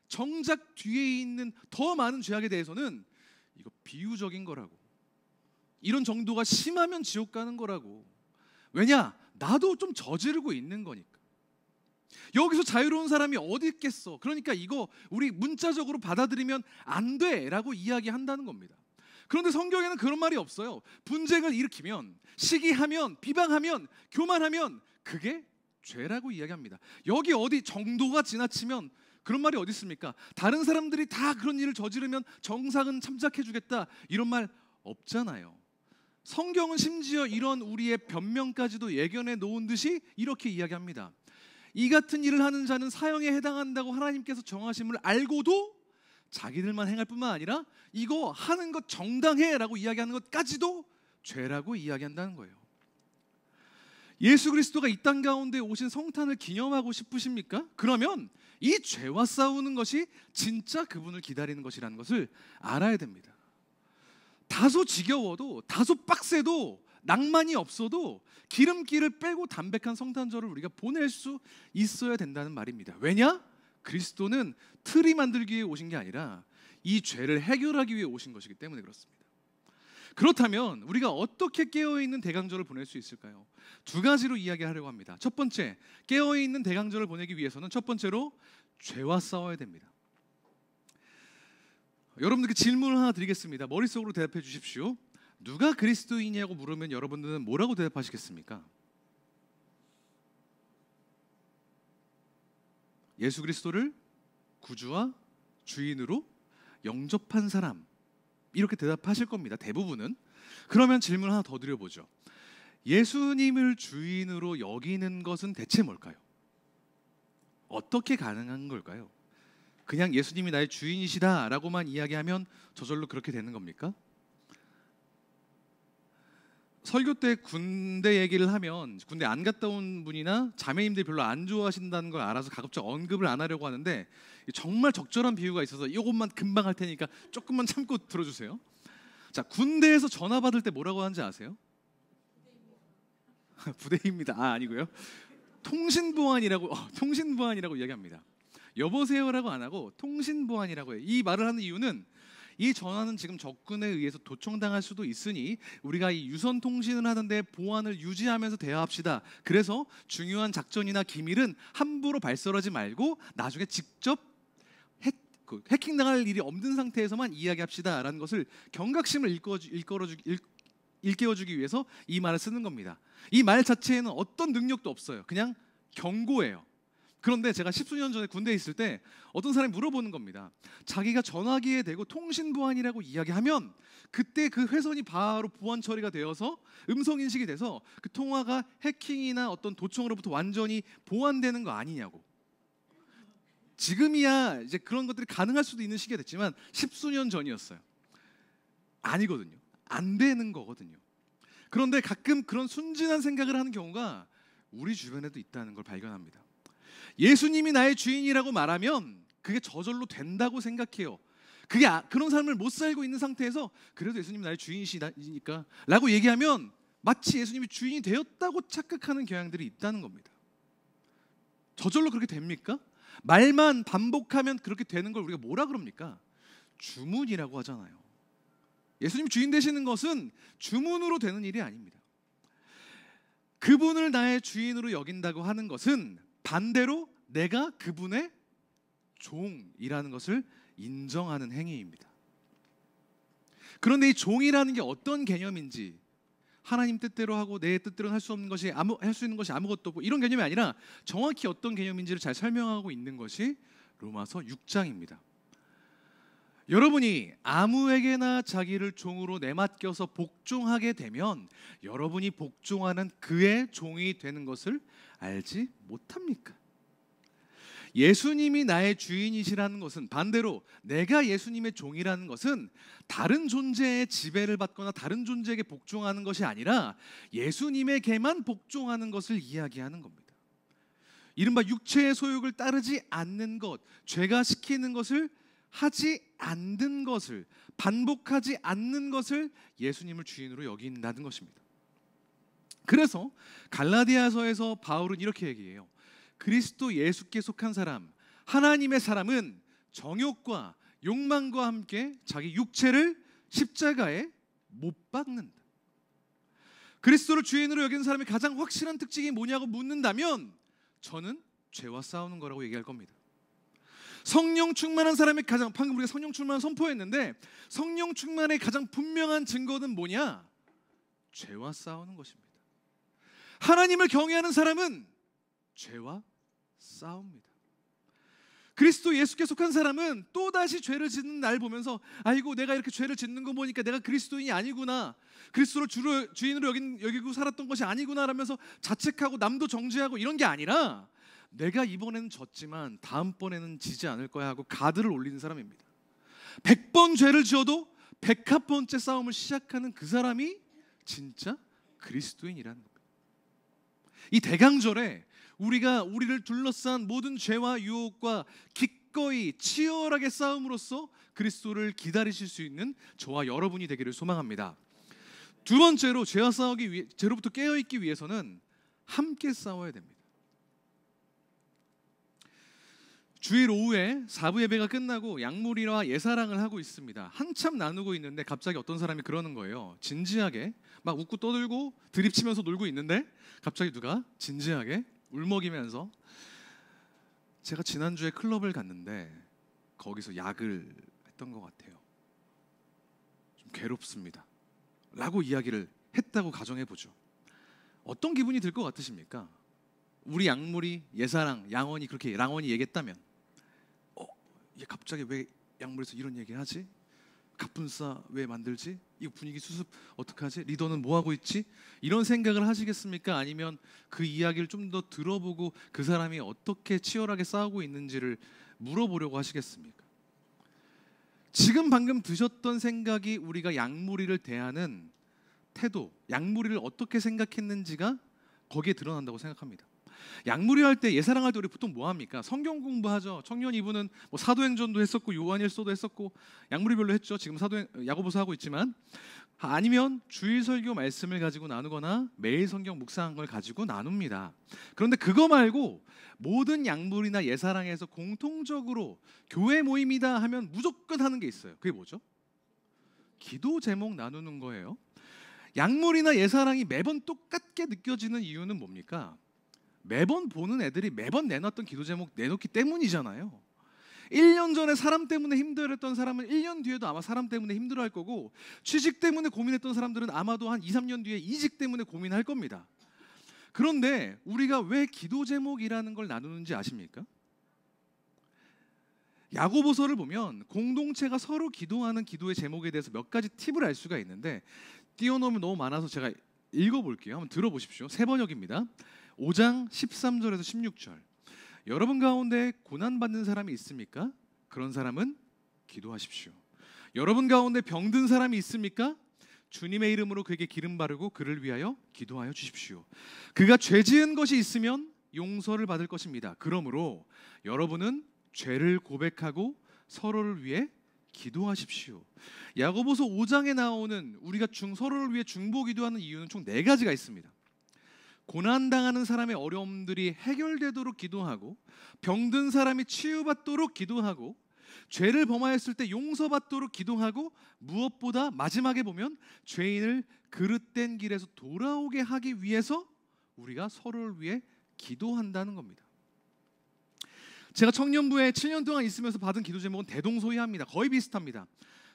정작 뒤에 있는 더 많은 죄악에 대해서는 이거 비유적인 거라고, 이런 정도가 심하면 지옥 가는 거라고, 왜냐? 나도 좀 저지르고 있는 거니까. 여기서 자유로운 사람이 어디 있겠어. 그러니까 이거 우리 문자적으로 받아들이면 안 돼라고 이야기한다는 겁니다. 그런데 성경에는 그런 말이 없어요. 분쟁을 일으키면, 시기하면, 비방하면, 교만하면 그게 죄라고 이야기합니다. 여기 어디 정도가 지나치면 그런 말이 어디 있습니까? 다른 사람들이 다 그런 일을 저지르면 정상은 참작해 주겠다 이런 말 없잖아요. 성경은 심지어 이런 우리의 변명까지도 예견해 놓은 듯이 이렇게 이야기합니다. 이 같은 일을 하는 자는 사형에 해당한다고 하나님께서 정하심을 알고도 자기들만 행할 뿐만 아니라 이거 하는 것 정당해라고 이야기하는 것까지도 죄라고 이야기한다는 거예요. 예수 그리스도가 이 땅 가운데 오신 성탄을 기념하고 싶으십니까? 그러면 이 죄와 싸우는 것이 진짜 그분을 기다리는 것이라는 것을 알아야 됩니다. 다소 지겨워도 다소 빡세도 낭만이 없어도 기름기를 빼고 담백한 성탄절을 우리가 보낼 수 있어야 된다는 말입니다. 왜냐? 그리스도는 틀이 만들기 위해 오신 게 아니라 이 죄를 해결하기 위해 오신 것이기 때문에 그렇습니다. 그렇다면 우리가 어떻게 깨어있는 대강절을 보낼 수 있을까요? 두 가지로 이야기하려고 합니다. 첫 번째, 깨어있는 대강절을 보내기 위해서는 첫 번째로 죄와 싸워야 됩니다. 여러분들께 질문을 하나 드리겠습니다. 머릿속으로 대답해 주십시오. 누가 그리스도이냐고 물으면 여러분들은 뭐라고 대답하시겠습니까? 예수 그리스도를 구주와 주인으로 영접한 사람, 이렇게 대답하실 겁니다. 대부분은. 그러면 질문 하나 더 드려보죠. 예수님을 주인으로 여기는 것은 대체 뭘까요? 어떻게 가능한 걸까요? 그냥 예수님이 나의 주인이시다라고만 이야기하면 저절로 그렇게 되는 겁니까? 설교 때 군대 얘기를 하면 군대 안 갔다 온 분이나 자매님들이 별로 안 좋아하신다는 걸 알아서 가급적 언급을 안 하려고 하는데 정말 적절한 비유가 있어서 이것만 금방 할 테니까 조금만 참고 들어주세요. 자, 군대에서 전화 받을 때 뭐라고 하는지 아세요? 부대입니다. 아니고요. 통신보안이라고 이야기합니다. 여보세요라고 안 하고 통신보안이라고 해요. 이 말을 하는 이유는 이 전화는 지금 적군에 의해서 도청당할 수도 있으니 우리가 이 유선 통신을 하는데 보안을 유지하면서 대화합시다. 그래서 중요한 작전이나 기밀은 함부로 발설하지 말고 나중에 직접 해킹당할 일이 없는 상태에서만 이야기합시다라는 것을 경각심을 일깨워주기 위해서 이 말을 쓰는 겁니다. 이 말 자체에는 어떤 능력도 없어요. 그냥 경고예요. 그런데 제가 10수년 전에 군대에 있을 때 어떤 사람이 물어보는 겁니다. 자기가 전화기에 대고 통신보안이라고 이야기하면 그때 그 회선이 바로 보안 처리가 되어서 음성인식이 돼서 그 통화가 해킹이나 어떤 도청으로부터 완전히 보완되는 거 아니냐고. 지금이야 이제 그런 것들이 가능할 수도 있는 시기가 됐지만 10수년 전이었어요. 아니거든요. 안 되는 거거든요. 그런데 가끔 그런 순진한 생각을 하는 경우가 우리 주변에도 있다는 걸 발견합니다. 예수님이 나의 주인이라고 말하면 그게 저절로 된다고 생각해요. 그게 그런 삶을 못 살고 있는 상태에서 그래도 예수님이 나의 주인이시니까 라고 얘기하면 마치 예수님이 주인이 되었다고 착각하는 경향들이 있다는 겁니다. 저절로 그렇게 됩니까? 말만 반복하면 그렇게 되는 걸 우리가 뭐라 그럽니까? 주문이라고 하잖아요. 예수님 주인 되시는 것은 주문으로 되는 일이 아닙니다. 그분을 나의 주인으로 여긴다고 하는 것은 반대로 내가 그분의 종이라는 것을 인정하는 행위입니다. 그런데 이 종이라는 게 어떤 개념인지, 하나님 뜻대로 하고 내 뜻대로는 할 수 없는 것이 할 수 있는 것이 아무것도 없고 이런 개념이 아니라 정확히 어떤 개념인지를 잘 설명하고 있는 것이 로마서 6장입니다. 여러분이 아무에게나 자기를 종으로 내맡겨서 복종하게 되면 여러분이 복종하는 그의 종이 되는 것을 알지 못합니까? 예수님이 나의 주인이시라는 것은, 반대로 내가 예수님의 종이라는 것은 다른 존재의 지배를 받거나 다른 존재에게 복종하는 것이 아니라 예수님에게만 복종하는 것을 이야기하는 겁니다. 이른바 육체의 소욕을 따르지 않는 것, 죄가 시키는 것을 하지 않는 것을, 반복하지 않는 것을 예수님을 주인으로 여긴다는 것입니다. 그래서 갈라디아서에서 바울은 이렇게 얘기해요. 그리스도 예수께 속한 사람, 하나님의 사람은 정욕과 욕망과 함께 자기 육체를 십자가에 못 박는다. 그리스도를 주인으로 여기는 사람의 가장 확실한 특징이 뭐냐고 묻는다면 저는 죄와 싸우는 거라고 얘기할 겁니다. 성령 충만한 사람의 가장, 방금 우리가 성령 충만을 선포했는데 성령 충만의 가장 분명한 증거는 뭐냐? 죄와 싸우는 것입니다. 하나님을 경외하는 사람은 죄와 싸웁니다. 그리스도 예수께 속한 사람은 또다시 죄를 짓는 날 보면서 아이고 내가 이렇게 죄를 짓는 거 보니까 내가 그리스도인이 아니구나, 그리스도를 주인으로 여기고 살았던 것이 아니구나 라면서 자책하고 남도 정죄하고 이런 게 아니라 내가 이번에는 졌지만 다음번에는 지지 않을 거야 하고 가드를 올리는 사람입니다. 100번 죄를 지어도 101번째 싸움을 시작하는 그 사람이 진짜 그리스도인이라는 겁니다. 이 대강절에 우리를 둘러싼 모든 죄와 유혹과 기꺼이 치열하게 싸움으로써 그리스도를 기다리실 수 있는 저와 여러분이 되기를 소망합니다. 두 번째로 죄로부터 깨어있기 위해서는 함께 싸워야 됩니다. 주일 오후에 4부 예배가 끝나고 양무리와 예사랑을 하고 있습니다. 한참 나누고 있는데 갑자기 어떤 사람이 그러는 거예요. 진지하게 막 웃고 떠들고 드립치면서 놀고 있는데 갑자기 누가 진지하게 울먹이면서 제가 지난주에 클럽을 갔는데 거기서 약을 했던 것 같아요. 좀 괴롭습니다 라고 이야기를 했다고 가정해보죠. 어떤 기분이 들 것 같으십니까? 우리 양무리, 예사랑, 양원이 그렇게 랑원이 얘기했다면 얘 갑자기 왜 양무리에서 이런 얘기하지? 갑분싸 왜 만들지? 이 분위기 수습 어떡하지? 리더는 뭐하고 있지? 이런 생각을 하시겠습니까? 아니면 그 이야기를 좀 더 들어보고 그 사람이 어떻게 치열하게 싸우고 있는지를 물어보려고 하시겠습니까? 지금 방금 드셨던 생각이 우리가 양무리를 대하는 태도, 양무리를 어떻게 생각했는지가 거기에 드러난다고 생각합니다. 양무리 할 때, 예사랑할 때 우리 보통 뭐 합니까? 성경 공부하죠. 청년 이분은 뭐 사도행전도 했었고 요한일서도 했었고 양무리별로 했죠. 지금 야고보서 하고 있지만, 아니면 주일 설교 말씀을 가지고 나누거나 매일 성경 묵상한 걸 가지고 나눕니다. 그런데 그거 말고 모든 양무리나 예사랑에서 공통적으로 교회 모임이다 하면 무조건 하는 게 있어요. 그게 뭐죠? 기도 제목 나누는 거예요. 양무리나 예사랑이 매번 똑같게 느껴지는 이유는 뭡니까? 매번 보는 애들이 매번 내놨던 기도 제목 내놓기 때문이잖아요. 1년 전에 사람 때문에 힘들었던 사람은 1년 뒤에도 아마 사람 때문에 힘들어할 거고, 취직 때문에 고민했던 사람들은 아마도 한 2, 3년 뒤에 이직 때문에 고민할 겁니다. 그런데 우리가 왜 기도 제목이라는 걸 나누는지 아십니까? 야고보서를 보면 공동체가 서로 기도하는 기도의 제목에 대해서 몇 가지 팁을 알 수가 있는데, 띄워놓으면 너무 많아서 제가 읽어볼게요. 한번 들어보십시오. 새 번역입니다. 5장 13절에서 16절. 여러분 가운데 고난받는 사람이 있습니까? 그런 사람은 기도하십시오. 여러분 가운데 병든 사람이 있습니까? 주님의 이름으로 그에게 기름 바르고 그를 위하여 기도하여 주십시오. 그가 죄 지은 것이 있으면 용서를 받을 것입니다. 그러므로 여러분은 죄를 고백하고 서로를 위해 기도하십시오. 야고보서 5장에 나오는 우리가 서로를 위해 중보 기도하는 이유는 총 4가지가 있습니다. 고난당하는 사람의 어려움들이 해결되도록 기도하고, 병든 사람이 치유받도록 기도하고, 죄를 범하였을 때 용서받도록 기도하고, 무엇보다 마지막에 보면 죄인을 그릇된 길에서 돌아오게 하기 위해서 우리가 서로를 위해 기도한다는 겁니다. 제가 청년부에 7년 동안 있으면서 받은 기도 제목은 대동소이합니다. 거의 비슷합니다.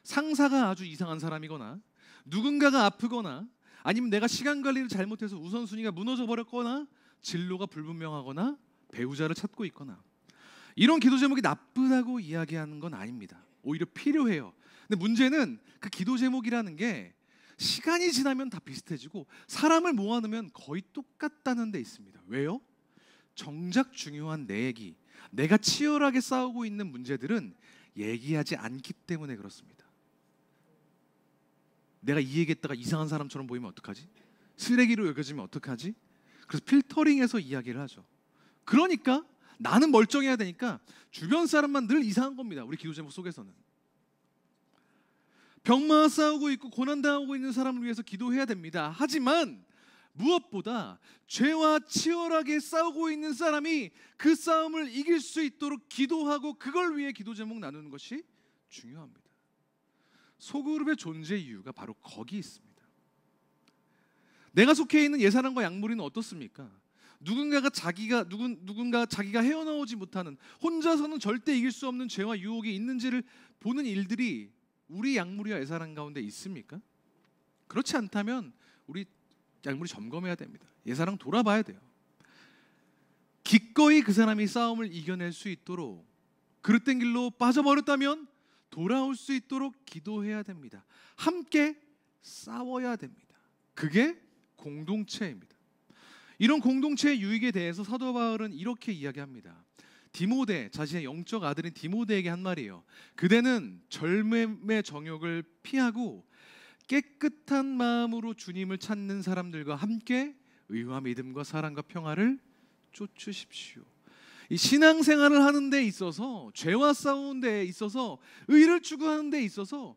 상사가 아주 이상한 사람이거나, 누군가가 아프거나, 아니면 내가 시간 관리를 잘못해서 우선순위가 무너져 버렸거나, 진로가 불분명하거나, 배우자를 찾고 있거나. 이런 기도 제목이 나쁘다고 이야기하는 건 아닙니다. 오히려 필요해요. 근데 문제는 그 기도 제목이라는 게 시간이 지나면 다 비슷해지고 사람을 모아놓으면 거의 똑같다는 데 있습니다. 왜요? 정작 중요한 내 얘기, 내가 치열하게 싸우고 있는 문제들은 얘기하지 않기 때문에 그렇습니다. 내가 이 얘기했다가 이상한 사람처럼 보이면 어떡하지? 쓰레기로 여겨지면 어떡하지? 그래서 필터링해서 이야기를 하죠. 그러니까 나는 멀쩡해야 되니까 주변 사람만 늘 이상한 겁니다. 우리 기도 제목 속에서는. 병마와 싸우고 있고 고난당하고 있는 사람을 위해서 기도해야 됩니다. 하지만 무엇보다 죄와 치열하게 싸우고 있는 사람이 그 싸움을 이길 수 있도록 기도하고 그걸 위해 기도 제목 나누는 것이 중요합니다. 소그룹의 존재 이유가 바로 거기 있습니다. 내가 속해 있는 예사람과 양무리는 어떻습니까? 누군가 자기가 헤어나오지 못하는, 혼자서는 절대 이길 수 없는 죄와 유혹이 있는지를 보는 일들이 우리 양무리와 예사람 가운데 있습니까? 그렇지 않다면 우리 양무리 점검해야 됩니다. 예사람 돌아봐야 돼요. 기꺼이 그 사람이 싸움을 이겨낼 수 있도록, 그릇된 길로 빠져버렸다면 돌아올 수 있도록 기도해야 됩니다. 함께 싸워야 됩니다. 그게 공동체입니다. 이런 공동체의 유익에 대해서 사도 바울은 이렇게 이야기합니다. 디모데, 자신의 영적 아들인 디모데에게 한 말이에요. 그대는 젊음의 정욕을 피하고 깨끗한 마음으로 주님을 찾는 사람들과 함께 의와 믿음과 사랑과 평화를 쫓으십시오. 이 신앙생활을 하는 데 있어서, 죄와 싸우는 데 있어서, 의를 추구하는 데 있어서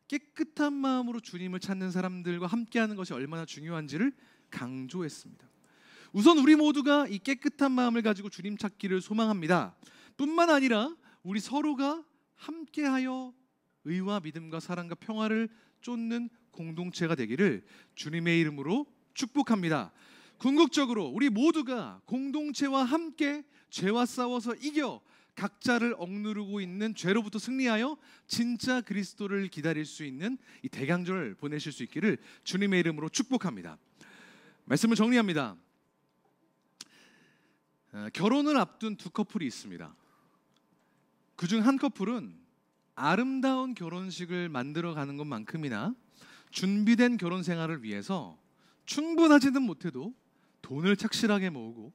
깨끗한 마음으로 주님을 찾는 사람들과 함께하는 것이 얼마나 중요한지를 강조했습니다. 우선 우리 모두가 이 깨끗한 마음을 가지고 주님 찾기를 소망합니다. 뿐만 아니라 우리 서로가 함께하여 의와 믿음과 사랑과 평화를 쫓는 공동체가 되기를 주님의 이름으로 축복합니다. 궁극적으로 우리 모두가 공동체와 함께 죄와 싸워서 이겨 각자를 억누르고 있는 죄로부터 승리하여 진짜 그리스도를 기다릴 수 있는 이 대강절을 보내실 수 있기를 주님의 이름으로 축복합니다. 말씀을 정리합니다. 결혼을 앞둔 두 커플이 있습니다. 그중 한 커플은 아름다운 결혼식을 만들어가는 것만큼이나 준비된 결혼 생활을 위해서 충분하지는 못해도 돈을 착실하게 모으고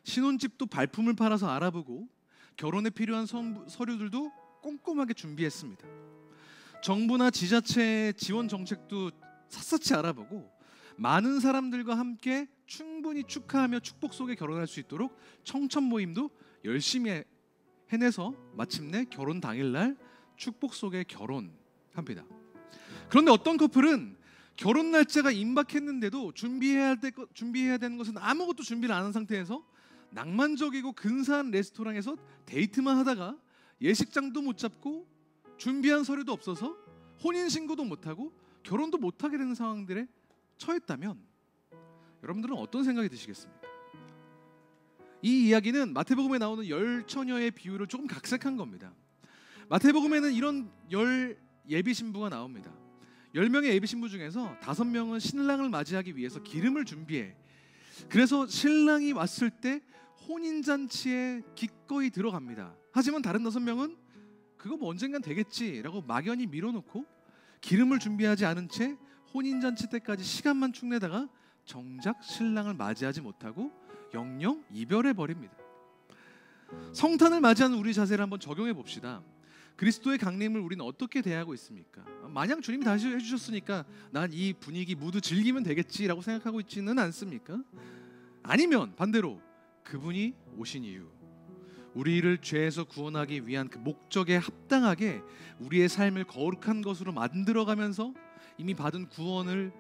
신혼집도 발품을 팔아서 알아보고 결혼에 필요한 서류들도 꼼꼼하게 준비했습니다. 정부나 지자체의 지원 정책도 샅샅이 알아보고 많은 사람들과 함께 충분히 축하하며 축복 속에 결혼할 수 있도록 청천 모임도 열심히 해내서 마침내 결혼 당일날 축복 속에 결혼합니다. 그런데 어떤 커플은 결혼 날짜가 임박했는데도 준비해야 되는 것은 아무것도 준비를 안 한 상태에서 낭만적이고 근사한 레스토랑에서 데이트만 하다가 예식장도 못 잡고 준비한 서류도 없어서 혼인신고도 못하고 결혼도 못하게 되는 상황들에 처했다면 여러분들은 어떤 생각이 드시겠습니까? 이 이야기는 마태복음에 나오는 열 처녀의 비유를 조금 각색한 겁니다. 마태복음에는 이런 열 예비신부가 나옵니다. 10명의 예비신부 중에서 5명은 신랑을 맞이하기 위해서 기름을 준비해. 그래서 신랑이 왔을 때 혼인잔치에 기꺼이 들어갑니다. 하지만 다른 6명은 그거 뭐 언젠간 되겠지라고 막연히 밀어놓고 기름을 준비하지 않은 채 혼인잔치 때까지 시간만 축내다가 정작 신랑을 맞이하지 못하고 영영 이별해버립니다. 성탄을 맞이하는 우리 자세를 한번 적용해 봅시다. 그리스도의 강림을 우리는 어떻게 대하고 있습니까? 마냥 주님이 다시 해주셨으니까 난 이 분위기 모두 즐기면 되겠지라고 생각하고 있지는 않습니까? 아니면 반대로 그분이 오신 이유, 우리를 죄에서 구원하기 위한 그 목적에 합당하게 우리의 삶을 거룩한 것으로 만들어가면서 이미 받은 구원을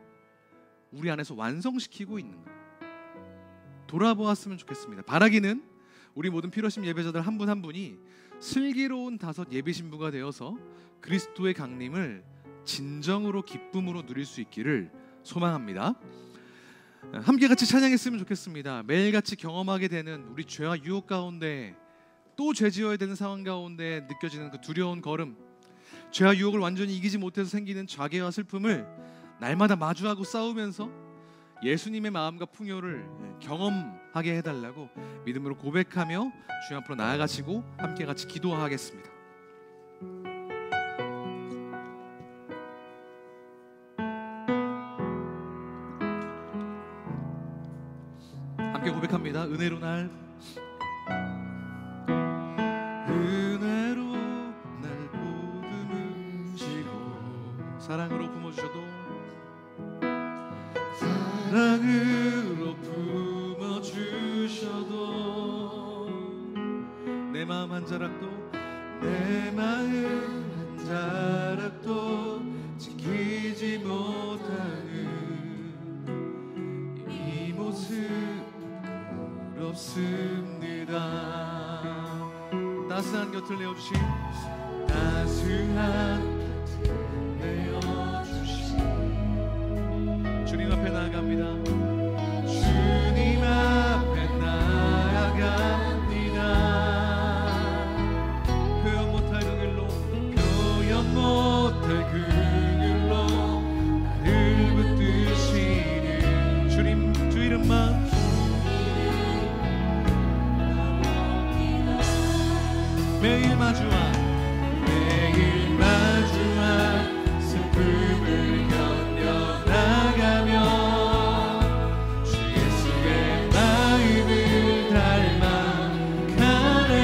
우리 안에서 완성시키고 있는가? 돌아보았으면 좋겠습니다. 바라기는 우리 모든 필요하신 예배자들 한 분 한 분이 슬기로운 5 예비신부가 되어서 그리스도의 강림을 진정으로 기쁨으로 누릴 수 있기를 소망합니다. 함께 같이 찬양했으면 좋겠습니다. 매일같이 경험하게 되는 우리 죄와 유혹 가운데 또 죄지어야 되는 상황 가운데 느껴지는 그 두려운 걸음, 죄와 유혹을 완전히 이기지 못해서 생기는 좌계와 슬픔을 날마다 마주하고 싸우면서 예수님의 마음과 풍요를 경험하게 해달라고 믿음으로 고백하며 주님 앞으로 나아가시고 함께 같이 기도하겠습니다. 함께 고백합니다. 은혜로 날 보듬으시고 사랑으로 품어주셔도 내 마음 한 자락도 지키지 못하는 이 모습 부럽습니다. 따스한 곁을 내어주신 주님 앞에 나아갑니다. 주님 앞에 나아갑니다. 표현 못할 그 길로 나를 붙드시는 주님, 주 이름만 매일 마주한 슬픔을 견뎌나가며 주 예수의 마음을 닮아가네.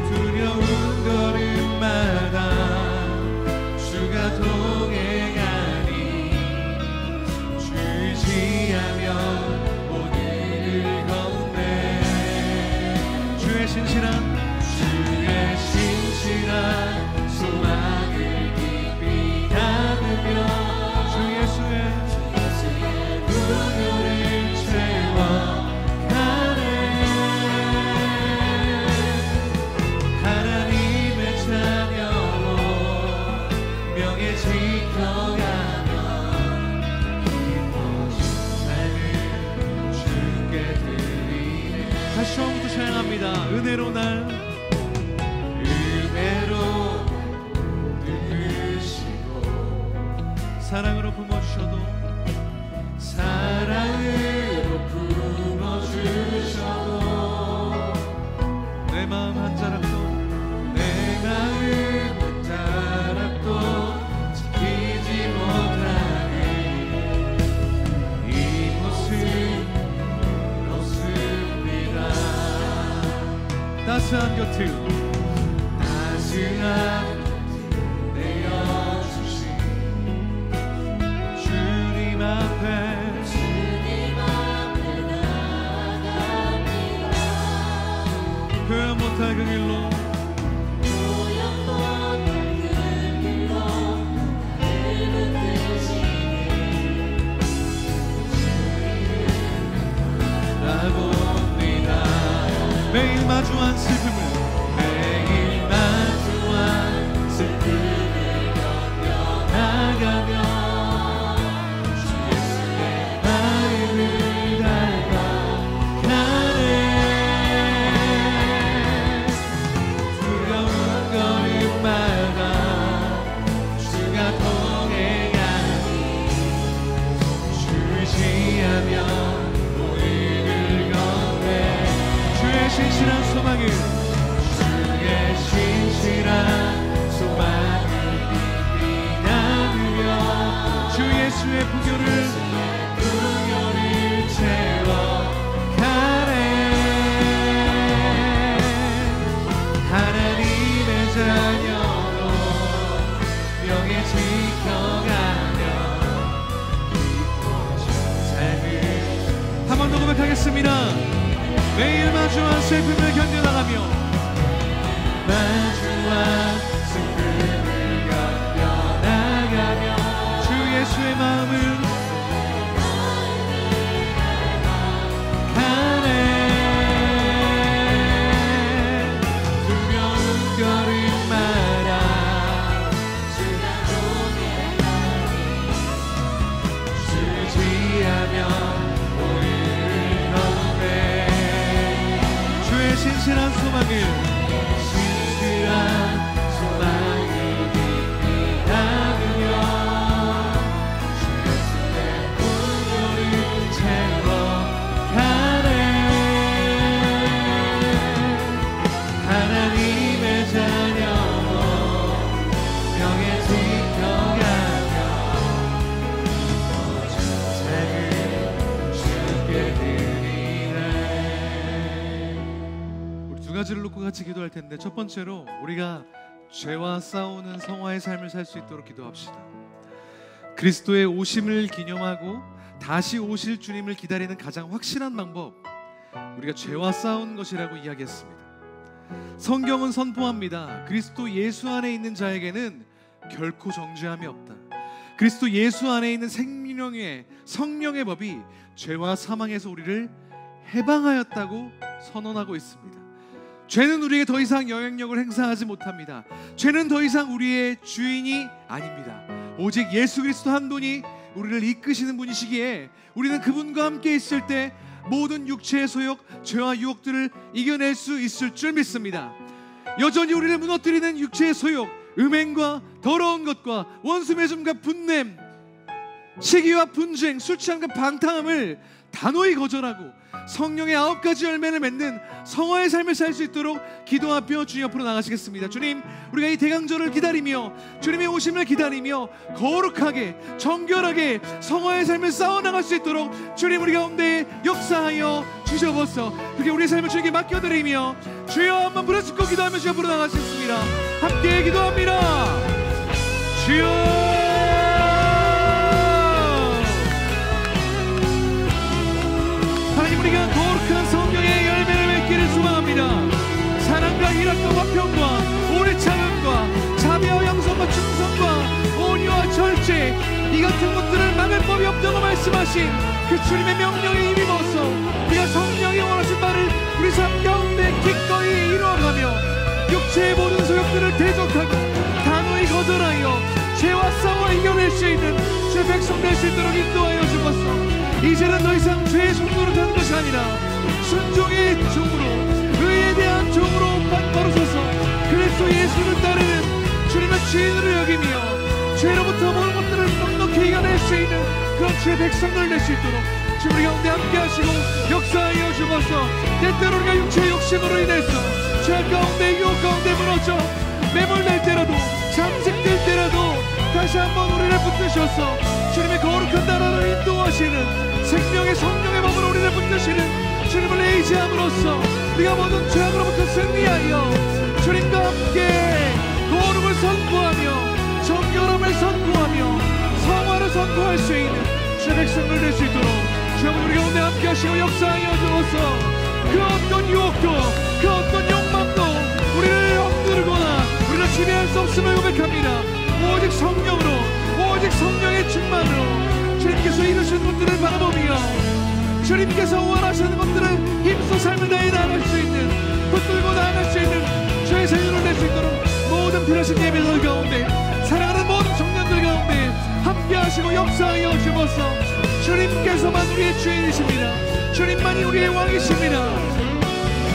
두려운 걸음마다 주가 동행하니 주지하며 오늘을 걷네. 주의 신실한 소망을 깊이 담으며 주 예수의 분노를 채워가네. 하나님의 자녀로 명예 지켜가며 기뻐진 삶을 주께 드리네. 다시 처음부터 찬양합니다. 은혜로 날 사랑으로 품어주셔도 내 마음 한 자락도 지키지 못하는 이 모습 부럽습니다. 따스한 곁을 표현 못할 그 길로 나봅니다. 매일 마주한 슬픔을 견뎌나가며 주 예수의 마음을 닮아가네. 두려운 걸음마다 주가 동행하니 주지하며 오늘을 걷네. 주의 신실한 소망을 깊이 나누며 주 예수의 부교를 채워가네. 하나님의 자녀로 명예 지켜가며 기뻐진 삶을 한 번 더 고백하겠습니다. 매일 마주한 슬픔을 견뎌나가며 슬픔을 견뎌나가며 주 예수의 마음을 가네. 두려운 걸음마다 주가 동행하니 주지하며 오늘을 걷네. 주의 신실한 소망을 깊이 담으며 주 예수의 분노를 채워가네. 하나님의 자녀로 명예 지켜가며 기뻐진 삶을 가지를 놓고 같이 기도할 텐데, 첫 번째로 우리가 죄와 싸우는 성화의 삶을 살 수 있도록 기도합시다. 그리스도의 오심을 기념하고 다시 오실 주님을 기다리는 가장 확실한 방법, 우리가 죄와 싸우는 것이라고 이야기했습니다. 성경은 선포합니다. 그리스도 예수 안에 있는 자에게는 결코 정죄함이 없다. 그리스도 예수 안에 있는 생명의 성령의 법이 죄와 사망에서 우리를 해방하였다고 선언하고 있습니다. 죄는 우리에게 더 이상 영향력을 행사하지 못합니다. 죄는 더 이상 우리의 주인이 아닙니다. 오직 예수 그리스도 한 분이 우리를 이끄시는 분이시기에 우리는 그분과 함께 있을 때 모든 육체의 소욕, 죄와 유혹들을 이겨낼 수 있을 줄 믿습니다. 여전히 우리를 무너뜨리는 육체의 소욕, 음행과 더러운 것과 원수 매점과 분냄, 시기와 분쟁, 술 취함과 방탕함을 단호히 거절하고 성령의 9가지 열매를 맺는 성화의 삶을 살 수 있도록 기도하며 주님 앞으로 나가시겠습니다. 주님, 우리가 이 대강절을 기다리며 주님의 오심을 기다리며 거룩하게 정결하게 성화의 삶을 싸워나갈 수 있도록 주님 우리 가운데 역사하여 주셔서 그렇게 우리의 삶을 주님께 맡겨드리며 주여 한번 부르짖고 기도하며 주님 앞으로 나가시겠습니다. 함께 기도합니다. 주여, 우리가 거룩한 성령의 열매를 맺기를 소망합니다. 사랑과 희락과 화평과 오래 참음과 자비와 양선과 충성과 온유와 절제, 이 같은 것들을 막을 법이 없다고 말씀하신 그 주님의 명령에 힘입어서 우리가 성령이 원하신 바를 우리 삶 가운데 기꺼이 이루어가며 육체의 모든 소욕들을 대적하고 단호히 거절하여 죄와 싸워 이겨낼 수 있는 주의 백성 될 수 있도록 인도하여 주옵소서. 이제는 더 이상 죄의 종로로 가는 것이 아니라 순종의 종으로, 의에 대한 종으로 바로서서 그리스도 예수를 따르는 주님의 주인으로 여기며 죄로부터 모든 것들을 넉넉히 이겨낼 수 있는 그런 주의 백성들 될 수 있도록 주님 우리 가운데 함께 하시고 역사하여 주옵소서. 때때로 우리가 육체의 욕심으로 인해서 죄 가운데 유혹 가운데 무너져 매몰될 때라도 잠식될 때라도 다시 한번 우리를 붙드셔서 주님의 거룩한 나라를 인도하시는 생명의 성령의 법으로 우리를 붙드시는 주님을 의지함으로써 우리가 모든 죄악으로부터 승리하여 주님과 함께 거룩을 선포하며 정결함을 선포하며 성화를 선포할 수 있는 주의 백성들 될 수 있도록 주님 우리 가운데 함께 하시고 역사하여 주옵소서. 그 어떤 유혹도 그 어떤 욕망도 우리를 억누르거나 우리를 지배할 수 없음을 고백합니다. 오직 성령으로, 오직 성령의 충만으로 주님께서 이루시는 것들을 바라보며 주님께서 원하시는 것들을 힘써 삶을 다해 나아갈 수 있는, 붙들고 나아갈 수 있는 주의 생명을 낼 수 있도록 모든 필요하신 예배들 가운데 사랑하는 모든 청년들 가운데 함께 하시고 역사하여 주옵소서. 주님께서만 우리의 주인이십니다. 주님만이 우리의 왕이십니다.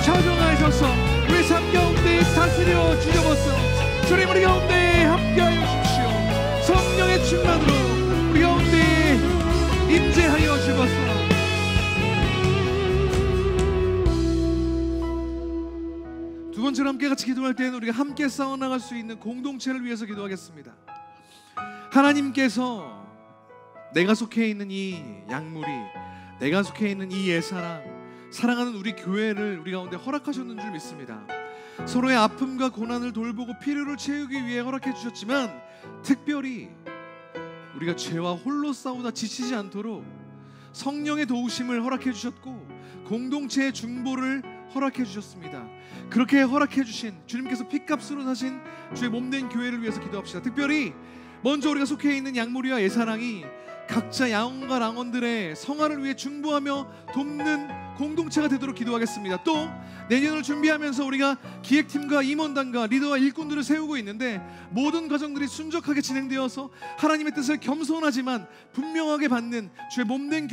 자정하셔서 우리 삶 가운데 다스려 주옵소서. 주님 우리 가운데 함께하여 주십시오. 성령의 충만으로 우리 가운데 임재하여 주옵소서. 두 번째로 함께 같이 기도할 때는 우리가 함께 싸워나갈 수 있는 공동체를 위해서 기도하겠습니다. 하나님께서 내가 속해 있는 이 양무리, 내가 속해 있는 이 예사랑, 사랑하는 우리 교회를 우리 가운데 허락하셨는 줄 믿습니다. 서로의 아픔과 고난을 돌보고 필요를 채우기 위해 허락해 주셨지만 특별히 우리가 죄와 홀로 싸우다 지치지 않도록 성령의 도우심을 허락해 주셨고 공동체의 중보를 허락해 주셨습니다. 그렇게 허락해 주신 주님께서 핏값으로 사신 주의 몸된 교회를 위해서 기도합시다. 특별히 먼저 우리가 속해 있는 양무리와 예사랑이 각자 양원과 랑원들의 성화를 위해 중보하며 돕는 공동체가 되도록 기도하겠습니다. 또 내년을 준비하면서 우리가 기획팀과 임원단과 리더와 일꾼들을 세우고 있는데 모든 과정들이 순적하게 진행되어서 하나님의 뜻을 겸손하지만 분명하게 받는 주의 몸된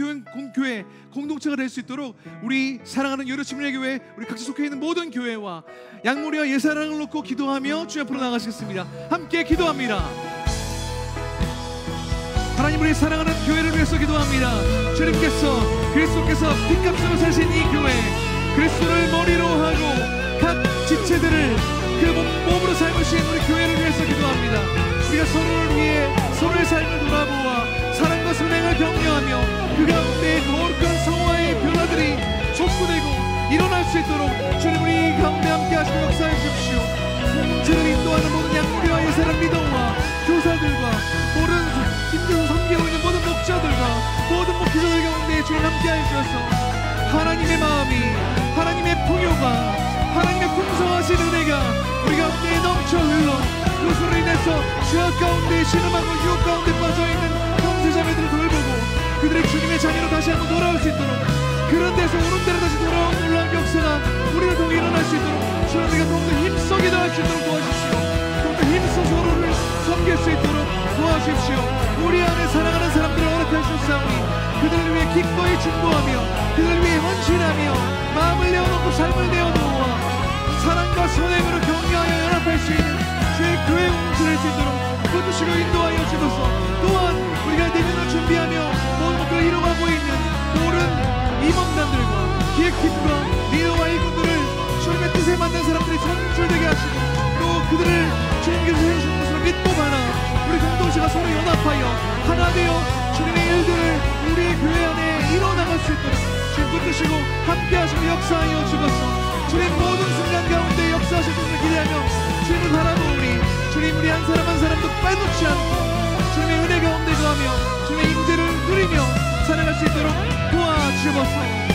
교회 공동체가 될 수 있도록 우리 사랑하는 여류침례교회 우리 각자 속해 있는 모든 교회와 양무리와 예사랑을 놓고 기도하며 주 앞으로 나가시겠습니다. 함께 기도합니다. 하나님 우리 사랑하는 교회를 위해서 기도합니다. 주님께서 그리스도께서 핏값으로 사신 이 교회, 그리스도를 머리로 하고 각 지체들을 그 몸으로 삶으신 우리 교회를 위해서 기도합니다. 우리가 서로를 위해 서로의 삶을 돌아보아 사랑과 선행을 격려하며 그 가운데 거룩한 성화의 변화들이 촉구되고 일어날 수 있도록 주님 우리 가운데 함께 하나님의 마음이, 하나님의 풍요가, 하나님의 풍성하신 은혜가 우리 가운데 넘쳐 흘러 그것으로 인해서 죄악 가운데 신음하고 유혹 가운데 빠져있는 형제자매들을 돌보고 그들의 주님의 자녀로 다시 한번 돌아올 수 있도록, 그런 데서 오른대로 다시 돌아온 놀라운 역사가 우리를 통해 일어날 수 있도록 주님, 우리가 더욱더 힘쓰게 할 수 있도록 도와주십시오. 더욱더 힘써 서로를 섬길 수 있도록 도와주십시오. 우리 안에 사랑하는 사람들을 허락해 주셨사오니 그들을 위해 기꺼이 중보하며 그들을 위해 헌신하며 마음을 내어놓고 삶을 내어놓아 사랑과 선행으로 격려하여 연합할 수 있는 주의 교회 공동체를 수 있도록 붙드시고 인도하여 주소서. 또한 우리가 내년을 준비하며 모든 것들을 이루어가고 있는 모든 임원단들과 기획팀과 리더와 일꾼들을 주님의 뜻에 맞는 사람들이 성출되게 하시고 또 그들을 주님께서 해주신 것으로 믿고 받아 우리 공동체가 서로 연합하여 하나 되어 주님의 일들을 우리의 교회 안에 이뤄나갈 수 있도록 주님 붙드시고 함께 하시고 역사하여 주소서. 주님 모든 순간 가운데 역사하실 것을 기대하며 주님을 바라보오니 주님 우리 한 사람 한 사람도 빼놓지 않고 주님의 은혜 가운데 거하며 주님의 임재를 누리며 살아갈 수 있도록 도와주옵소서.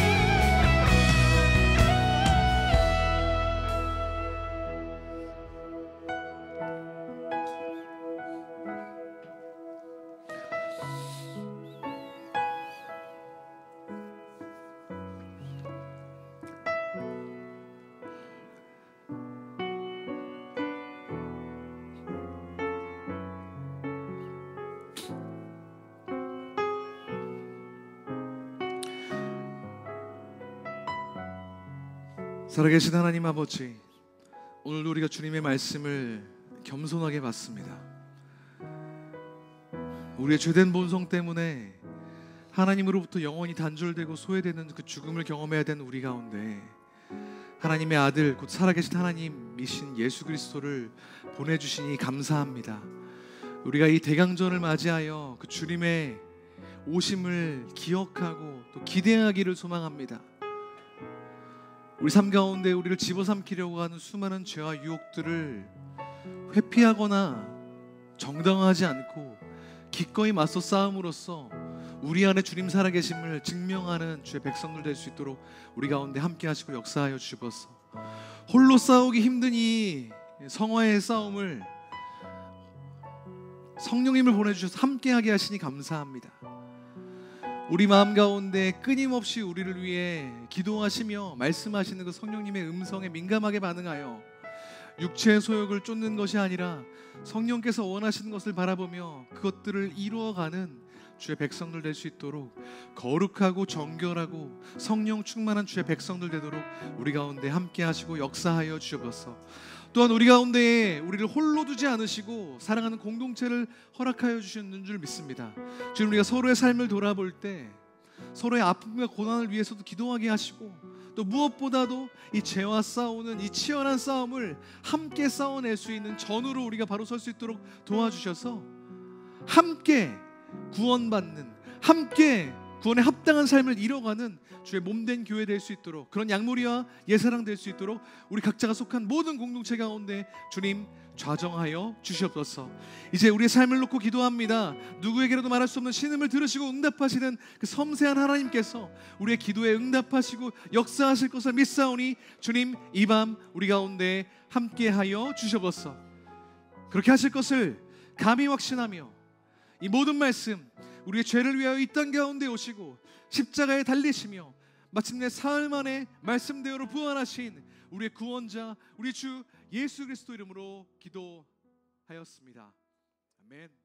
살아계신 하나님 아버지, 오늘도 우리가 주님의 말씀을 겸손하게 받습니다. 우리의 죄된 본성 때문에 하나님으로부터 영원히 단절되고 소외되는 그 죽음을 경험해야 되는 우리 가운데 하나님의 아들 곧 살아계신 하나님이신 예수 그리스도를 보내주시니 감사합니다. 우리가 이 대강전을 맞이하여 그 주님의 오심을 기억하고 또 기대하기를 소망합니다. 우리 삶 가운데 우리를 집어삼키려고 하는 수많은 죄와 유혹들을 회피하거나 정당화하지 않고 기꺼이 맞서 싸움으로써 우리 안에 주님 살아계심을 증명하는 주의 백성들 될 수 있도록 우리 가운데 함께 하시고 역사하여 주옵소서. 홀로 싸우기 힘든 이 성화의 싸움을 성령님을 보내주셔서 함께하게 하시니 감사합니다. 우리 마음 가운데 끊임없이 우리를 위해 기도하시며 말씀하시는 그 성령님의 음성에 민감하게 반응하여 육체의 소욕을 쫓는 것이 아니라 성령께서 원하시는 것을 바라보며 그것들을 이루어가는 주의 백성들 될 수 있도록 거룩하고 정결하고 성령 충만한 주의 백성들 되도록 우리 가운데 함께 하시고 역사하여 주옵소서. 또한 우리 가운데에 우리를 홀로 두지 않으시고 사랑하는 공동체를 허락하여 주시는 줄 믿습니다. 지금 우리가 서로의 삶을 돌아볼 때 서로의 아픔과 고난을 위해서도 기도하게 하시고 또 무엇보다도 이 죄와 싸우는 이 치열한 싸움을 함께 싸워낼 수 있는 전우로 우리가 바로 설 수 있도록 도와주셔서 함께 구원받는, 함께 구원에 합당한 삶을 이뤄가는 주의 몸된 교회 될 수 있도록, 그런 양무리와 예사랑 될 수 있도록 우리 각자가 속한 모든 공동체 가운데 주님 좌정하여 주시옵소서. 이제 우리의 삶을 놓고 기도합니다. 누구에게라도 말할 수 없는 신음을 들으시고 응답하시는 그 섬세한 하나님께서 우리의 기도에 응답하시고 역사하실 것을 믿사오니 주님 이 밤 우리 가운데 함께하여 주시옵소서. 그렇게 하실 것을 감히 확신하며 이 모든 말씀 우리의 죄를 위하여 이 땅 가운데 오시고 십자가에 달리시며 마침내 사흘 만에 말씀대로 부활하신 우리의 구원자 우리 주 예수 그리스도 이름으로 기도하였습니다. 아멘.